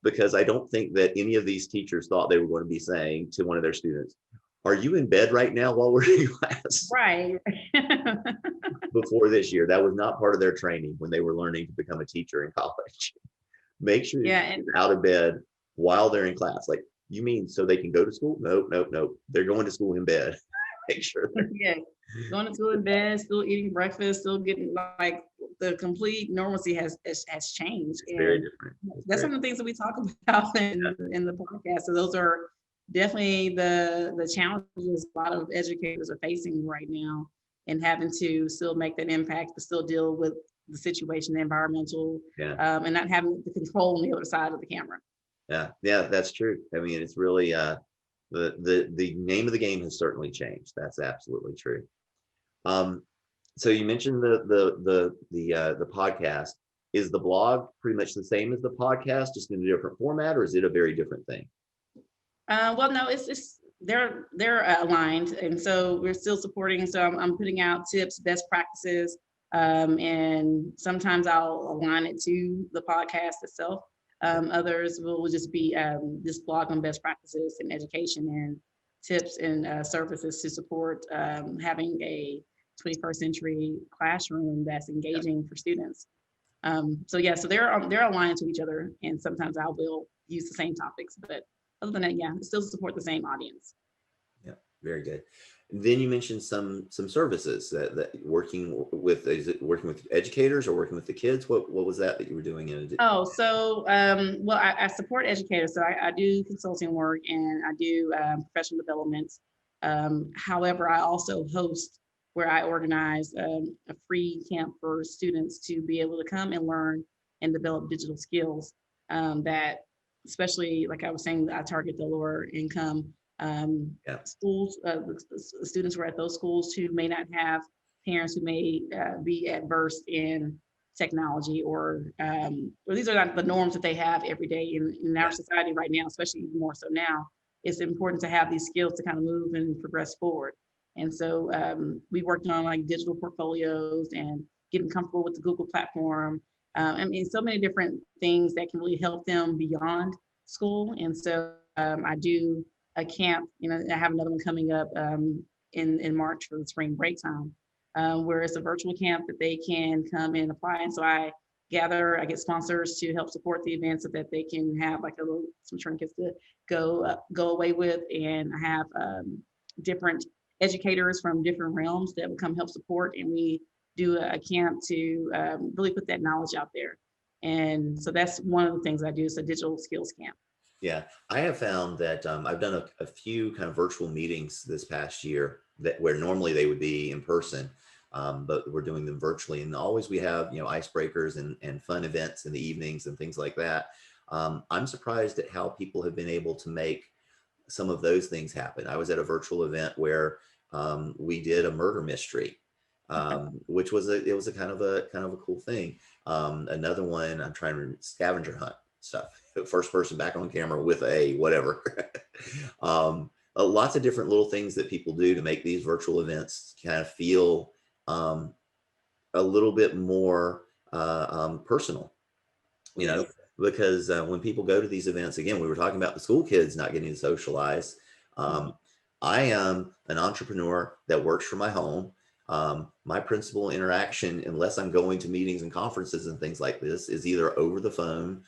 because I don't think that any of these teachers thought they were going to be saying to one of their students, "Are you in bed right now while we're in class?" Right. Before this year, that was not part of their training when they were learning to become a teacher in college. Make sure Yeah, you're and out of bed while they're in class. Like, you mean so they can go to school? Nope, nope, nope. They're going to school in bed. Make sure they're yeah, going to school in bed, still eating breakfast, still getting like the complete normalcy has changed. it's very And different. It's that's very, some of the things that we talk about yeah, in the podcast. So those are definitely the challenges a lot of educators are facing right now, and having to still make that impact, but still deal with the situation, the environmental, yeah, and not having the control on the other side of the camera. yeah, yeah, that's true. I mean, it's really the name of the game has certainly changed. That's absolutely true. Um, so you mentioned the podcast. Is the blog pretty much the same as the podcast, just in a different format, or is it a very different thing? Well, no, it's they're aligned, and so we're still supporting. So I'm putting out tips, best practices, and sometimes I'll align it to the podcast itself. Others will just be this blog on best practices in education and tips and services to support having a 21st century classroom that's engaging for students. So yeah, so they're aligned to each other, and sometimes I will use the same topics, but other than that, yeah, still support the same audience. Yeah, very good. Then you mentioned some services that working with, is it working with educators or working with the kids? What was that you were doing in Oh, so well, I support educators, so I do consulting work and I do professional development. However, I also host where I organize a free camp for students to be able to come and learn and develop digital skills that, especially like I was saying, I target the lower income yeah, schools, students who are at those schools who may not have parents who may be adverse in technology, or these are not the norms that they have every day in our yeah, society right now, especially more so now. It's important to have these skills to kind of move and progress forward. And so we worked on like digital portfolios and getting comfortable with the Google platform. I mean, so many different things that can really help them beyond school. And so I do a camp, I have another one coming up in March for the spring break time, where it's a virtual camp that they can come and apply. And so I get sponsors to help support the events so that they can have like some trinkets to go away with. And I have different educators from different realms that will come help support. And we do a camp to really put that knowledge out there. And so that's one of the things I do, is a digital skills camp. yeah. I have found that I've done a few kind of virtual meetings this past year that where normally they would be in person, but we're doing them virtually. And always we have icebreakers and fun events in the evenings and things like that. I'm surprised at how people have been able to make some of those things happen. I was at a virtual event where we did a murder mystery, which was it was a kind of a cool thing. Another one, I'm trying to scavenger hunt stuff, first person back on camera with a whatever. Lots of different little things that people do to make these virtual events kind of feel a little bit more personal, Yes. because when people go to these events, again, we were talking about the school kids not getting to socialize. Mhm. I am an entrepreneur that works from my home. My principal interaction, unless I'm going to meetings and conferences and things like this, is either over the phone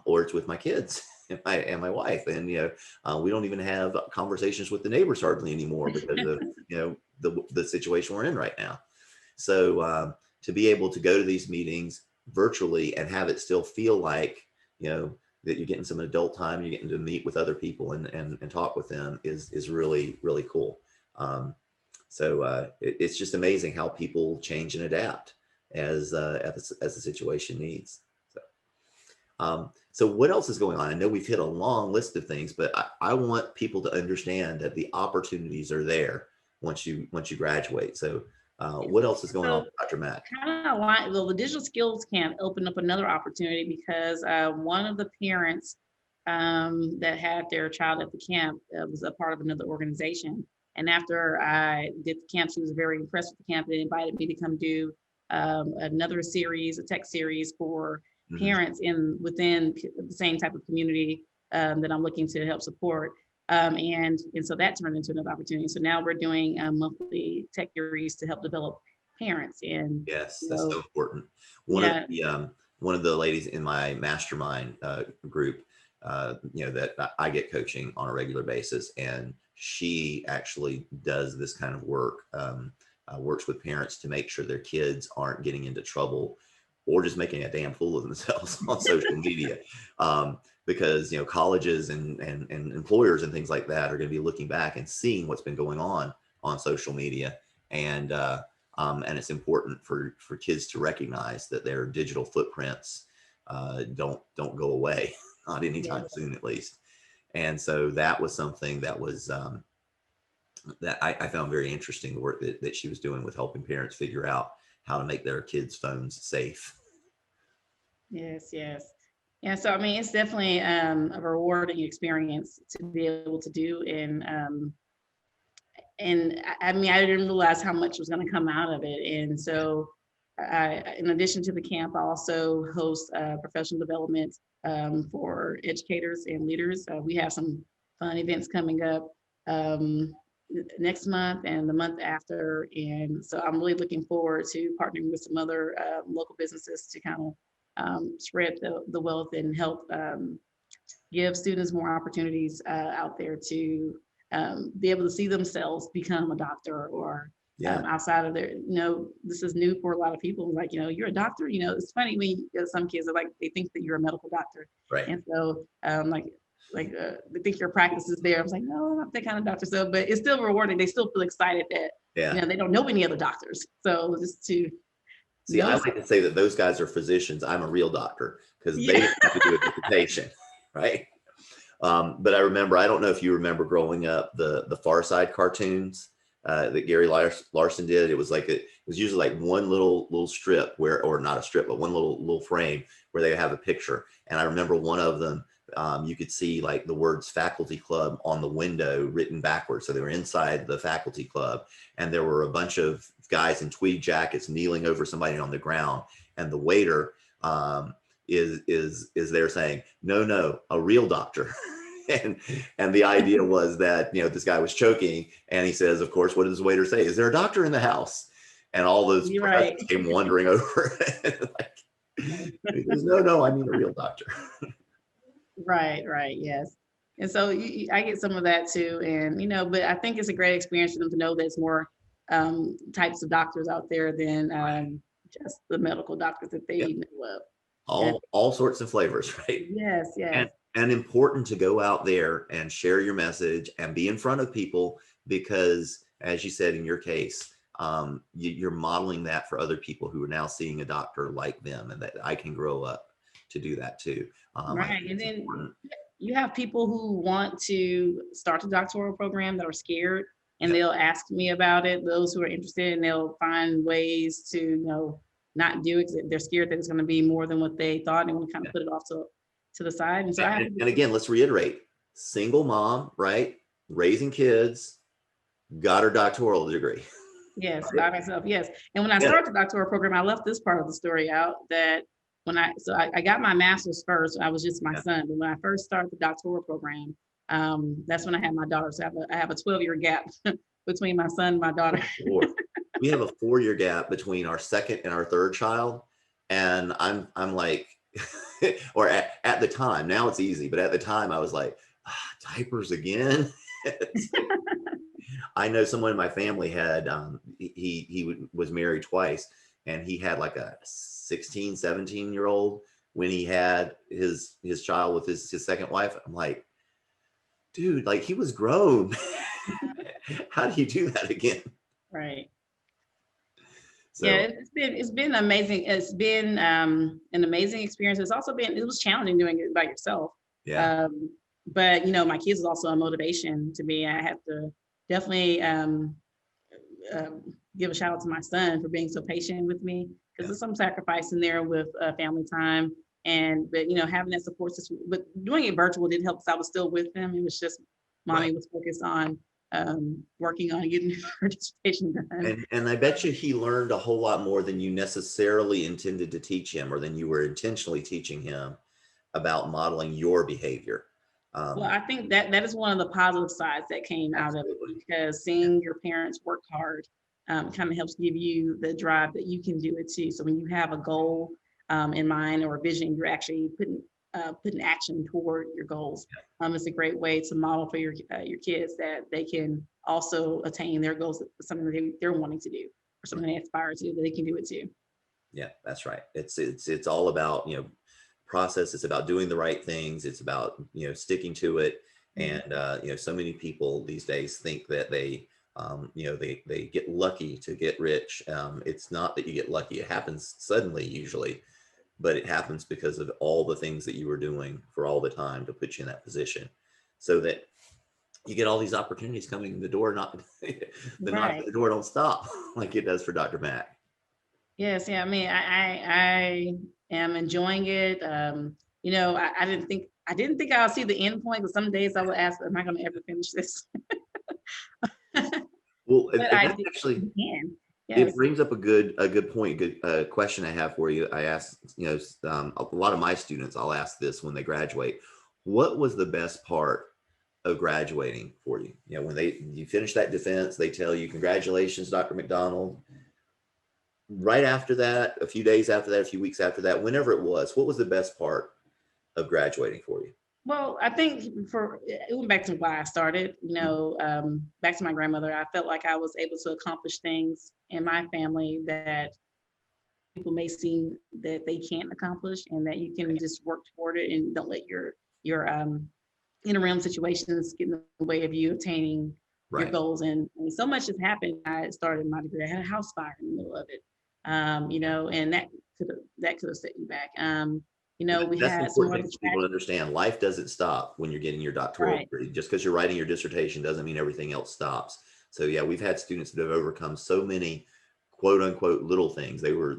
or it's with my kids and my wife. And we don't even have conversations with the neighbors hardly anymore because of the situation we're in right now. So to be able to go to these meetings virtually and have it still feel like that you're getting some adult time, you're getting to meet with other people and talk with them is really, really cool. So it's just amazing how people change and adapt as the situation needs. So what else is going on? I know we've hit a long list of things, but I want people to understand that the opportunities are there once you graduate. So what else is going on, So Dr. Mack? kind of the digital skills camp opened up another opportunity because one of the parents that had their child at the camp, was a part of another organization. And after I did the camp, she was very impressed with the camp and invited me to come do another series, a tech series for Mhm. parents within the same type of community that I'm looking to help support. And so that turned into another opportunity. So now we're doing monthly tech series to help develop parents. And Yes, that's so so, important. yeah, One of the ladies in my mastermind group, that I get coaching on a regular basis, and she actually does this kind of work. Works with parents to make sure their kids aren't getting into trouble or just making a damn fool of themselves on social media. Because colleges and employers and things like that are going to be looking back and seeing what's been going on social media, and it's important for kids to recognize that their digital footprints don't go away, not yeah, anytime soon, at least. And so that was something that was that I found very interesting, the work that she was doing with helping parents figure out how to make their kids' phones safe. yes, yes. Yeah, so I mean, it's definitely a rewarding experience to be able to do, and I mean, I didn't realize how much was going to come out of it. And so, in addition to the camp, I also host professional development for educators and leaders. We have some fun events coming up um, next month and the month after. And so I'm really looking forward to partnering with some other local businesses to kind of spread the wealth and help give students more opportunities out there to be able to see themselves become a doctor or Yeah, outside of their, this is new for a lot of people. Like, you're a doctor, it's funny when some kids are like, they think that you're a medical doctor. right. And so they think your practice is there. I was like, no, I'm not that kind of doctor. So, but it's still rewarding. They still feel excited that, Yeah. they don't know any other doctors. So just to See, I know, like to say that those guys are physicians. I'm a real doctor because they yeah, didn't have to do a dissertation, right? But I remember, I don't know if you remember growing up, the Far Side cartoons that Gary Larson did. It was it was usually like one little strip or not a strip, but one little frame where they have a picture. And I remember one of them, you could see like the words faculty club on the window written backwards. So they were inside the faculty club, and there were a bunch of guys in tweed jackets kneeling over somebody on the ground, and the waiter is there saying, no, a real doctor. and the idea was that this guy was choking, and he says, of course, what does the waiter say? Is there a doctor in the house? And all those you're professors right. came wandering over. He goes, no, I mean a real doctor. Right, right, yes. And so I get some of that too, and but I think it's a great experience for them to know there's more types of doctors out there than just the medical doctors that Yeah, they know of. And all sorts of flavors, right? yes, yes, And important to go out there and share your message and be in front of people, because as you said in your case, you're modeling that for other people who are now seeing a doctor like them, and that I can grow up to do that too. I right. think And it's then important. you have people who want to start the doctoral program that are scared, and Yep. they'll ask me about it. Those who are interested, and they'll find ways to, not do it 'cause they're scared that it's going to be more than what they thought, and they want to kind of put it off to the side. And so I have And again, let's reiterate, single mom, right? Raising kids, got her doctoral degree. yes, Right? by myself, yes. And when I Yeah. started the doctoral program, I left this part of the story out that I got my master's first. I was just my Yeah. son, but when I first started the doctoral program, that's when I had my daughter. So I have a 12-year gap between my son and my daughter. Lord. We have a 4-year gap between our second and our third child. And I'm like, or at the time, now it's easy, but at the time I was like, diapers again. It's like, I know someone in my family had, was married twice, and he had like a 16, 17-year-old when he had his child with his second wife. I'm like, dude, like he was grown. How do you do that again? Right. Yeah, So it's been amazing. It's been an amazing experience. It was challenging doing it by yourself. yeah, Um, but my kids is also a motivation to me. I have to definitely give a shout out to my son for being so patient with me, because yeah, there's some sacrifice in there with family time but having that support system, but doing it virtual did help because I was still with them. It was just mommy Right. was focused on working on getting her dissertation done. And I bet you he learned a whole lot more than you necessarily intended to teach him, or than you were intentionally teaching him about modeling your behavior. Well, I think that is one of the positive sides that came out of it, Absolutely. because seeing your parents work hard kind of helps give you the drive that you can do it too. So when you have a goal in mind or a vision, you're actually putting action toward your goals. It's a great way to model for your kids that they can also attain their goals, something that they're wanting to do, or something they aspire to, that they can do it too. Yeah, that's right. It's all about, process. It's about doing the right things. It's about, sticking to it. And, so many people these days think that they get lucky to get rich. It's not that you get lucky. It happens suddenly usually, but it happens because of all the things that you were doing for all the time to put you in that position, so that you get all these opportunities coming in the door. Not the knock at Right. the door don't stop like it does for Dr. Mack. Yes, yeah. I mean, I am enjoying it. I didn't think I'll see the end point, because some days I would ask, am I going to ever finish this? Well, and But I that's actually, can. it Yes. brings up a good point, good question I have for you. I asked, a lot of my students, I'll ask this when they graduate: what was the best part of graduating for you? When you finish that defense, they tell you, congratulations, Dr. McDonald. Right after that, a few days after that, a few weeks after that, whenever it was, what was the best part of graduating for you? Well, I think for it went back to why I started, back to my grandmother. I felt like I was able to accomplish things in my family that people may seem that they can't accomplish, and that you can just work toward it and don't let your interim situations get in the way of you attaining your Right. goals. And so much has happened. I started my degree. I had a house fire in the middle of it, and that could have set you back. We That's an had some important other thing for people to tragic, understand. Life doesn't stop when you're getting your doctoral right, degree. Just because you're writing your dissertation doesn't mean everything else stops. So yeah, we've had students that have overcome so many quote unquote little things. They were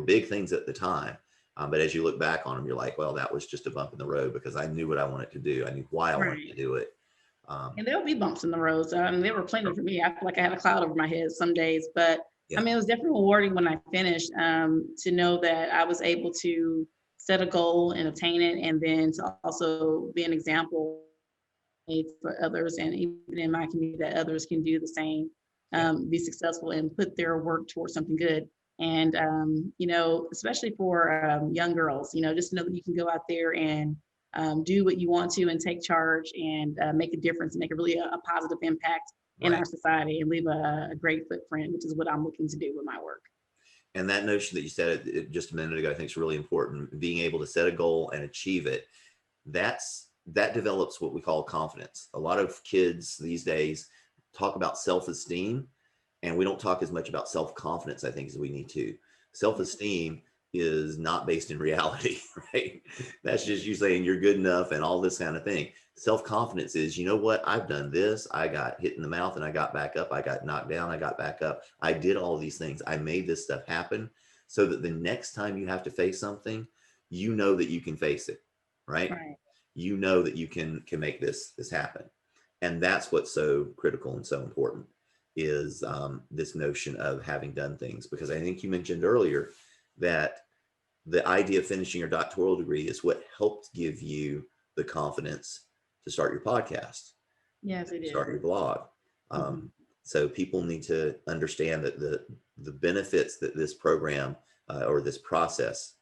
big things at the time. But as you look back on them, you're like, well, that was just a bump in the road, because I knew what I wanted to do. I knew why I wanted to right. do it. Um, And there'll be bumps in the road. So, I mean, there were plenty for me. I feel like I had a cloud over my head some days, but I yeah, mean, it was definitely rewarding when I finished, to know that I was able to set a goal and attain it, and then to also be an example for others, and even in my community, that others can do the same, yeah, be successful and put their work towards something good. And especially for young girls, just know that you can go out there and do what you want to, and take charge, and make a difference, and make a really a positive impact in right. our society, and leave a great footprint, which is what I'm looking to do with my work. And that notion that you said just a minute ago, I think is really important. Being able to set a goal and achieve it, that develops what we call confidence. A lot of kids these days talk about self-esteem, and we don't talk as much about self-confidence, I think, as we need to. Self-esteem is not based in reality, right? That's just you saying you're good enough and all this kind of thing. Self-confidence is, you know what, I've done this. I got hit in the mouth and I got back up. I got knocked down, I got back up. I did all these things. I made this stuff happen, so that the next time you have to face something, you know that you can face it, right? Right. You know that you can make this happen. And that's what's so critical and so important, is this notion of having done things. Because I think you mentioned earlier that the idea of finishing your doctoral degree is what helped give you the confidence to start your podcast, Yes, it start is. your blog. Mhm. So people need to understand that the benefits that this program or this process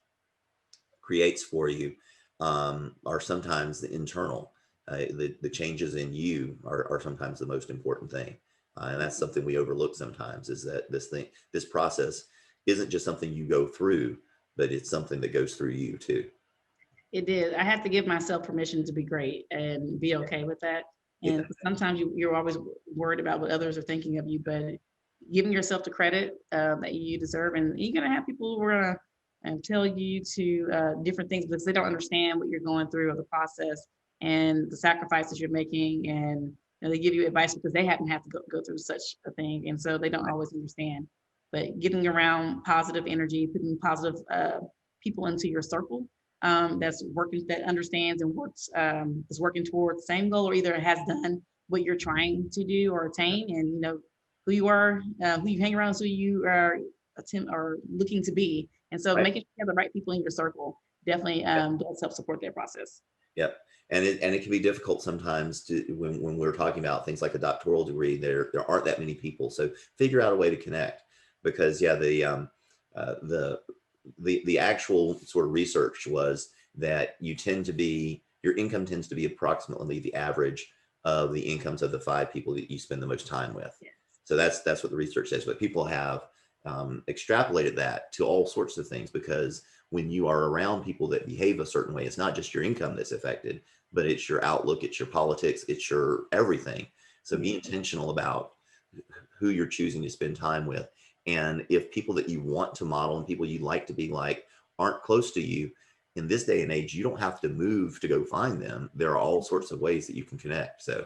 creates for you are sometimes the internal. The changes in you are sometimes the most important thing. And that's something we overlook sometimes, is that this process isn't just something you go through, but it's something that goes through you too. It did. I have to give myself permission to be great and be okay with that. Yeah, And sometimes you're always worried about what others are thinking of you, but giving yourself the credit that you deserve. And you're going to have people who are going to tell you to different things, because they don't understand what you're going through, or the process and the sacrifices you're making. And they give you advice because they haven't had to go through such a thing. And so they don't always understand. But getting around positive energy, putting positive people into your circle, that's working, that understands and works, is working towards the same goal, or either has done what you're trying to do or attain, and you know who you are, who you hang around, who you are attempt or looking to be. And so Right. making sure you have the right people in your circle definitely does help support that process. Yep. And it can be difficult sometimes to when we're talking about things like a doctoral degree, there aren't that many people. So figure out a way to connect, because yeah, the the actual sort of research was that your income tends to be approximately the average of the incomes of the 5 people that you spend the most time with. Yes. So that's what the research says. But people have extrapolated that to all sorts of things, because when you are around people that behave a certain way, it's not just your income that's affected, but it's your outlook, it's your politics, it's your everything. So be intentional about who you're choosing to spend time with. And if people that you want to model and people you'd like to be like aren't close to you, in this day and age, you don't have to move to go find them. There are all sorts of ways that you can connect. So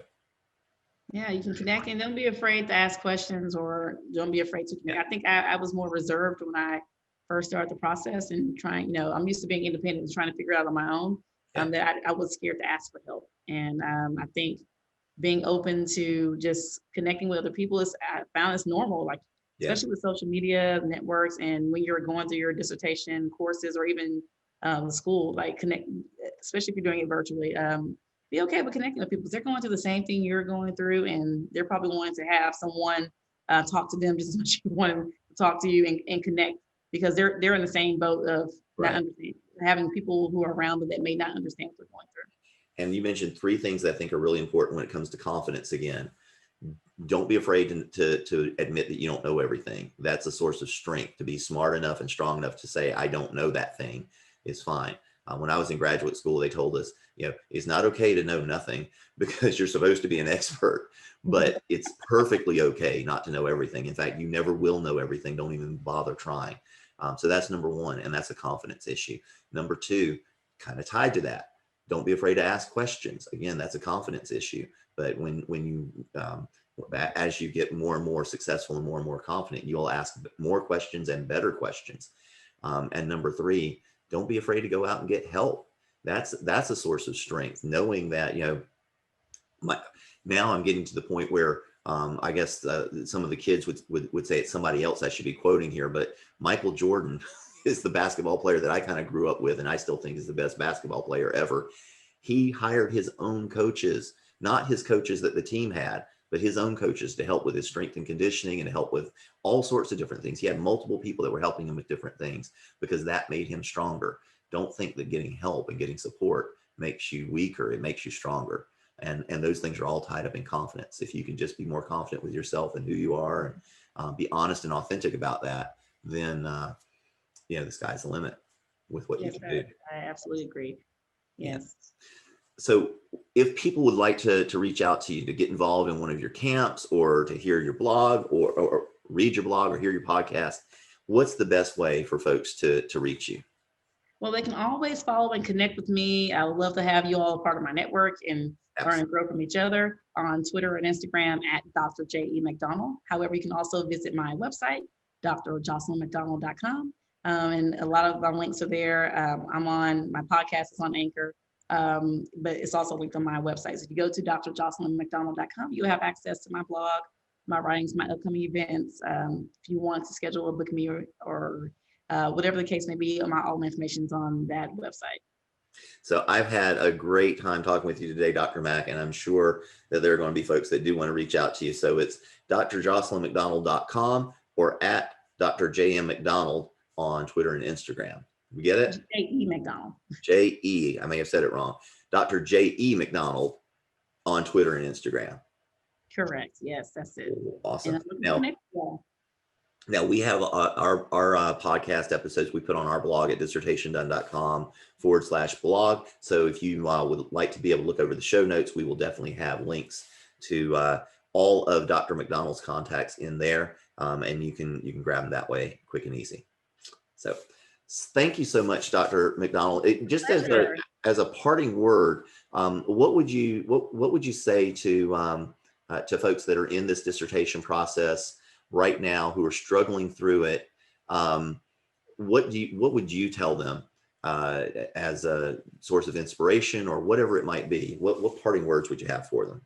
Yeah, you can connect, and don't be afraid to ask questions, or don't be afraid to yeah, connect. I think I was more reserved when I first started the process and trying, I'm used to being independent and trying to figure it out on my own. yeah, That I was scared to ask for help. And I think being open to just connecting with other people is, I found, it's normal, like yeah, especially with social media networks, and when you're going through your dissertation courses, or even school, like connect, especially if you're doing it virtually. Be okay with connecting with people, because they're going through the same thing you're going through, and they're probably wanting to have someone talk to them just as much as you want them to talk to you, and connect, because they're in the same boat of not right. understanding, having people who are around them that may not understand what they're going through. And you mentioned 3 things that I think are really important when it comes to confidence. Again, don't be afraid to admit that you don't know everything. That's a source of strength. To be smart enough and strong enough to say, I don't know that thing, is fine. When I was in graduate school, they told us, it's not okay to know nothing, because you're supposed to be an expert, but it's perfectly okay not to know everything. In fact, you never will know everything. Don't even bother trying. So that's number 1, and that's a confidence issue. Number 2, kind of tied to that, don't be afraid to ask questions. Again, that's a confidence issue. But when you as you get more and more successful and more confident, you'll ask more questions and better questions. And number 3, don't be afraid to go out and get help. That's a source of strength, knowing that, now I'm getting to the point where I guess some of the kids would say it's somebody else I should be quoting here, but Michael Jordan is the basketball player that I kind of grew up with, and I still think is the best basketball player ever. He hired his own coaches, not his coaches that the team had, but his own coaches, to help with his strength and conditioning and to help with all sorts of different things. He had multiple people that were helping him with different things, because that made him stronger. Don't think that getting help and getting support makes you weaker. It makes you stronger. And those things are all tied up in confidence. If you can just be more confident with yourself and who you are, and be honest and authentic about that, then the sky's the limit with what you Yes, can do. I absolutely agree. Yeah. Yes. So if people would like to reach out to you to get involved in one of your camps, or to hear your blog, or read your blog, or hear your podcast, what's the best way for folks to reach you? Well, they can always follow and connect with me. I would love to have you all a part of my network and learn and Absolutely. grow from each other on Twitter and Instagram at Dr. J.E. McDonald. However, you can also visit my website, drjocelynmcdonald.com. And a lot of my links are there. My podcast is on Anchor, but it's also linked on my website. So if you go to drjocelynmcdonald.com, you'll have access to my blog, my writings, my upcoming events. If you want to schedule a book me, or whatever the case may be, all my information is on that website. So I've had a great time talking with you today, Dr. Mack, and I'm sure that there are going to be folks that do want to reach out to you. So it's drjocelynmcdonald.com, or at Dr. J.M. McDonald on Twitter and Instagram. You get it? J.E. McDonald. J.E. I may have said it wrong. Dr. J.E. McDonald on Twitter and Instagram. Correct. Yes, that's it. Awesome. And Now we have our podcast episodes we put on our blog at dissertationdone.com/blog. So if you would like to be able to look over the show notes, we will definitely have links to all of Dr. McDonald's contacts in there, and you can grab them that way, quick and easy. So thank you so much, Dr. McDonald. Just as a parting word, what would you say to folks that are in this dissertation process right now, who are struggling through it? What would you tell them as a source of inspiration or whatever it might be? What parting words would you have for them?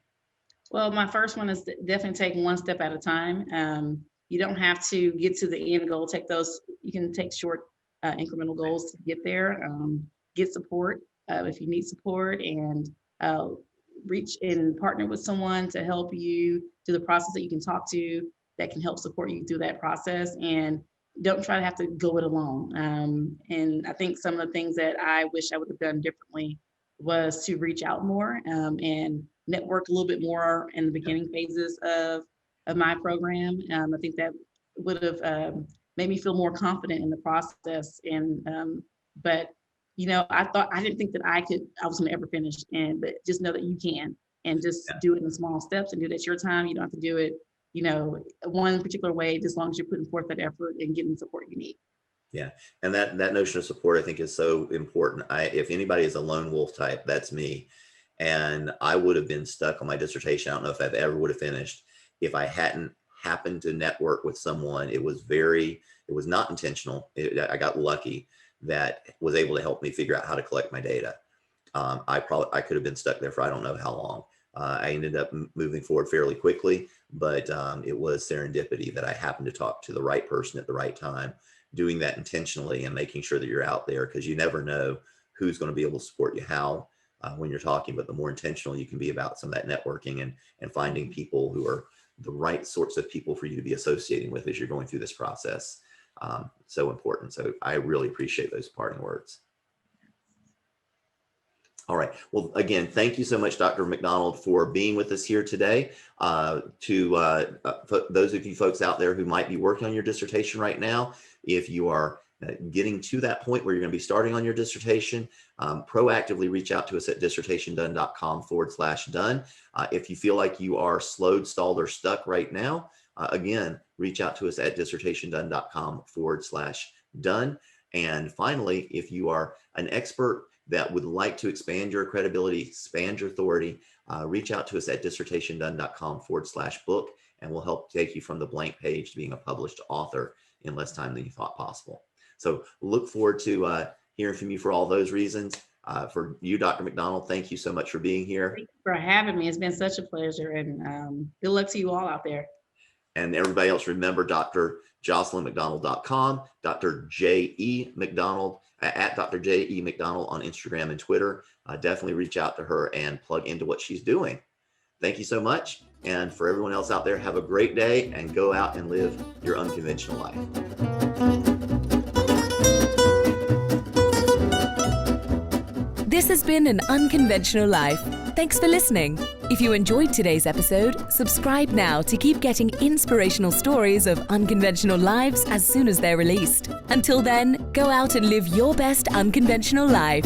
Well, my first one is definitely take one step at a time. You don't have to get to the end goal. You can take short incremental goals to get there. Get support if you need support, and reach and partner with someone to help you through the process that you can talk to that can help support you through that process. And don't try to have to go it alone. And I think some of the things that I wish I would have done differently was to reach out more and network a little bit more in the beginning phases of my program. I think that would have made me feel more confident in the process. And but I didn't think that I was going to ever finish. But just know that you can, and just do it in small steps and do it at your time. You don't have to do it, one particular way, as long as you're putting forth that effort and getting the support you need. Yeah. And that notion of support, I think, is so important. If anybody is a lone wolf type, that's me. And I would have been stuck on my dissertation. I don't know if I've ever would have finished if I hadn't happened to network with someone. It was not intentional. I got lucky that was able to help me figure out how to collect my data. I could have been stuck there for I don't know how long. I ended up moving forward fairly quickly, but it was serendipity that I happened to talk to the right person at the right time, doing that intentionally and making sure that you're out there, because you never know who's going to be able to support you how when you're talking. But the more intentional you can be about some of that networking and finding people who are the right sorts of people for you to be associating with as you're going through this process. So important. So I really appreciate those parting words. All right. Well, again, thank you so much, Dr. McDonald, for being with us here today. To those of you folks out there who might be working on your dissertation right now, if you are getting to that point where you're going to be starting on your dissertation, proactively reach out to us at dissertationdone.com/done. If you feel like you are slowed, stalled, or stuck right now, again, reach out to us at dissertationdone.com/done. And finally, if you are an expert that would like to expand your credibility, expand your authority, reach out to us at dissertationdone.com/book, and we'll help take you from the blank page to being a published author in less time than you thought possible. So look forward to hearing from you for all those reasons. For you, Dr. McDonald, thank you so much for being here. Thank you for having me. It's been such a pleasure, and good luck to you all out there. And everybody else, remember drjocelynmcdonald.com, Dr. J.E. McDonald, at Dr. J.E. McDonald on Instagram and Twitter. Definitely reach out to her and plug into what she's doing. Thank you so much. And for everyone else out there, have a great day and go out and live your unconventional life. This has been An Unconventional Life. Thanks for listening. If you enjoyed today's episode, subscribe now to keep getting inspirational stories of unconventional lives as soon as they're released. Until then, go out and live your best unconventional life.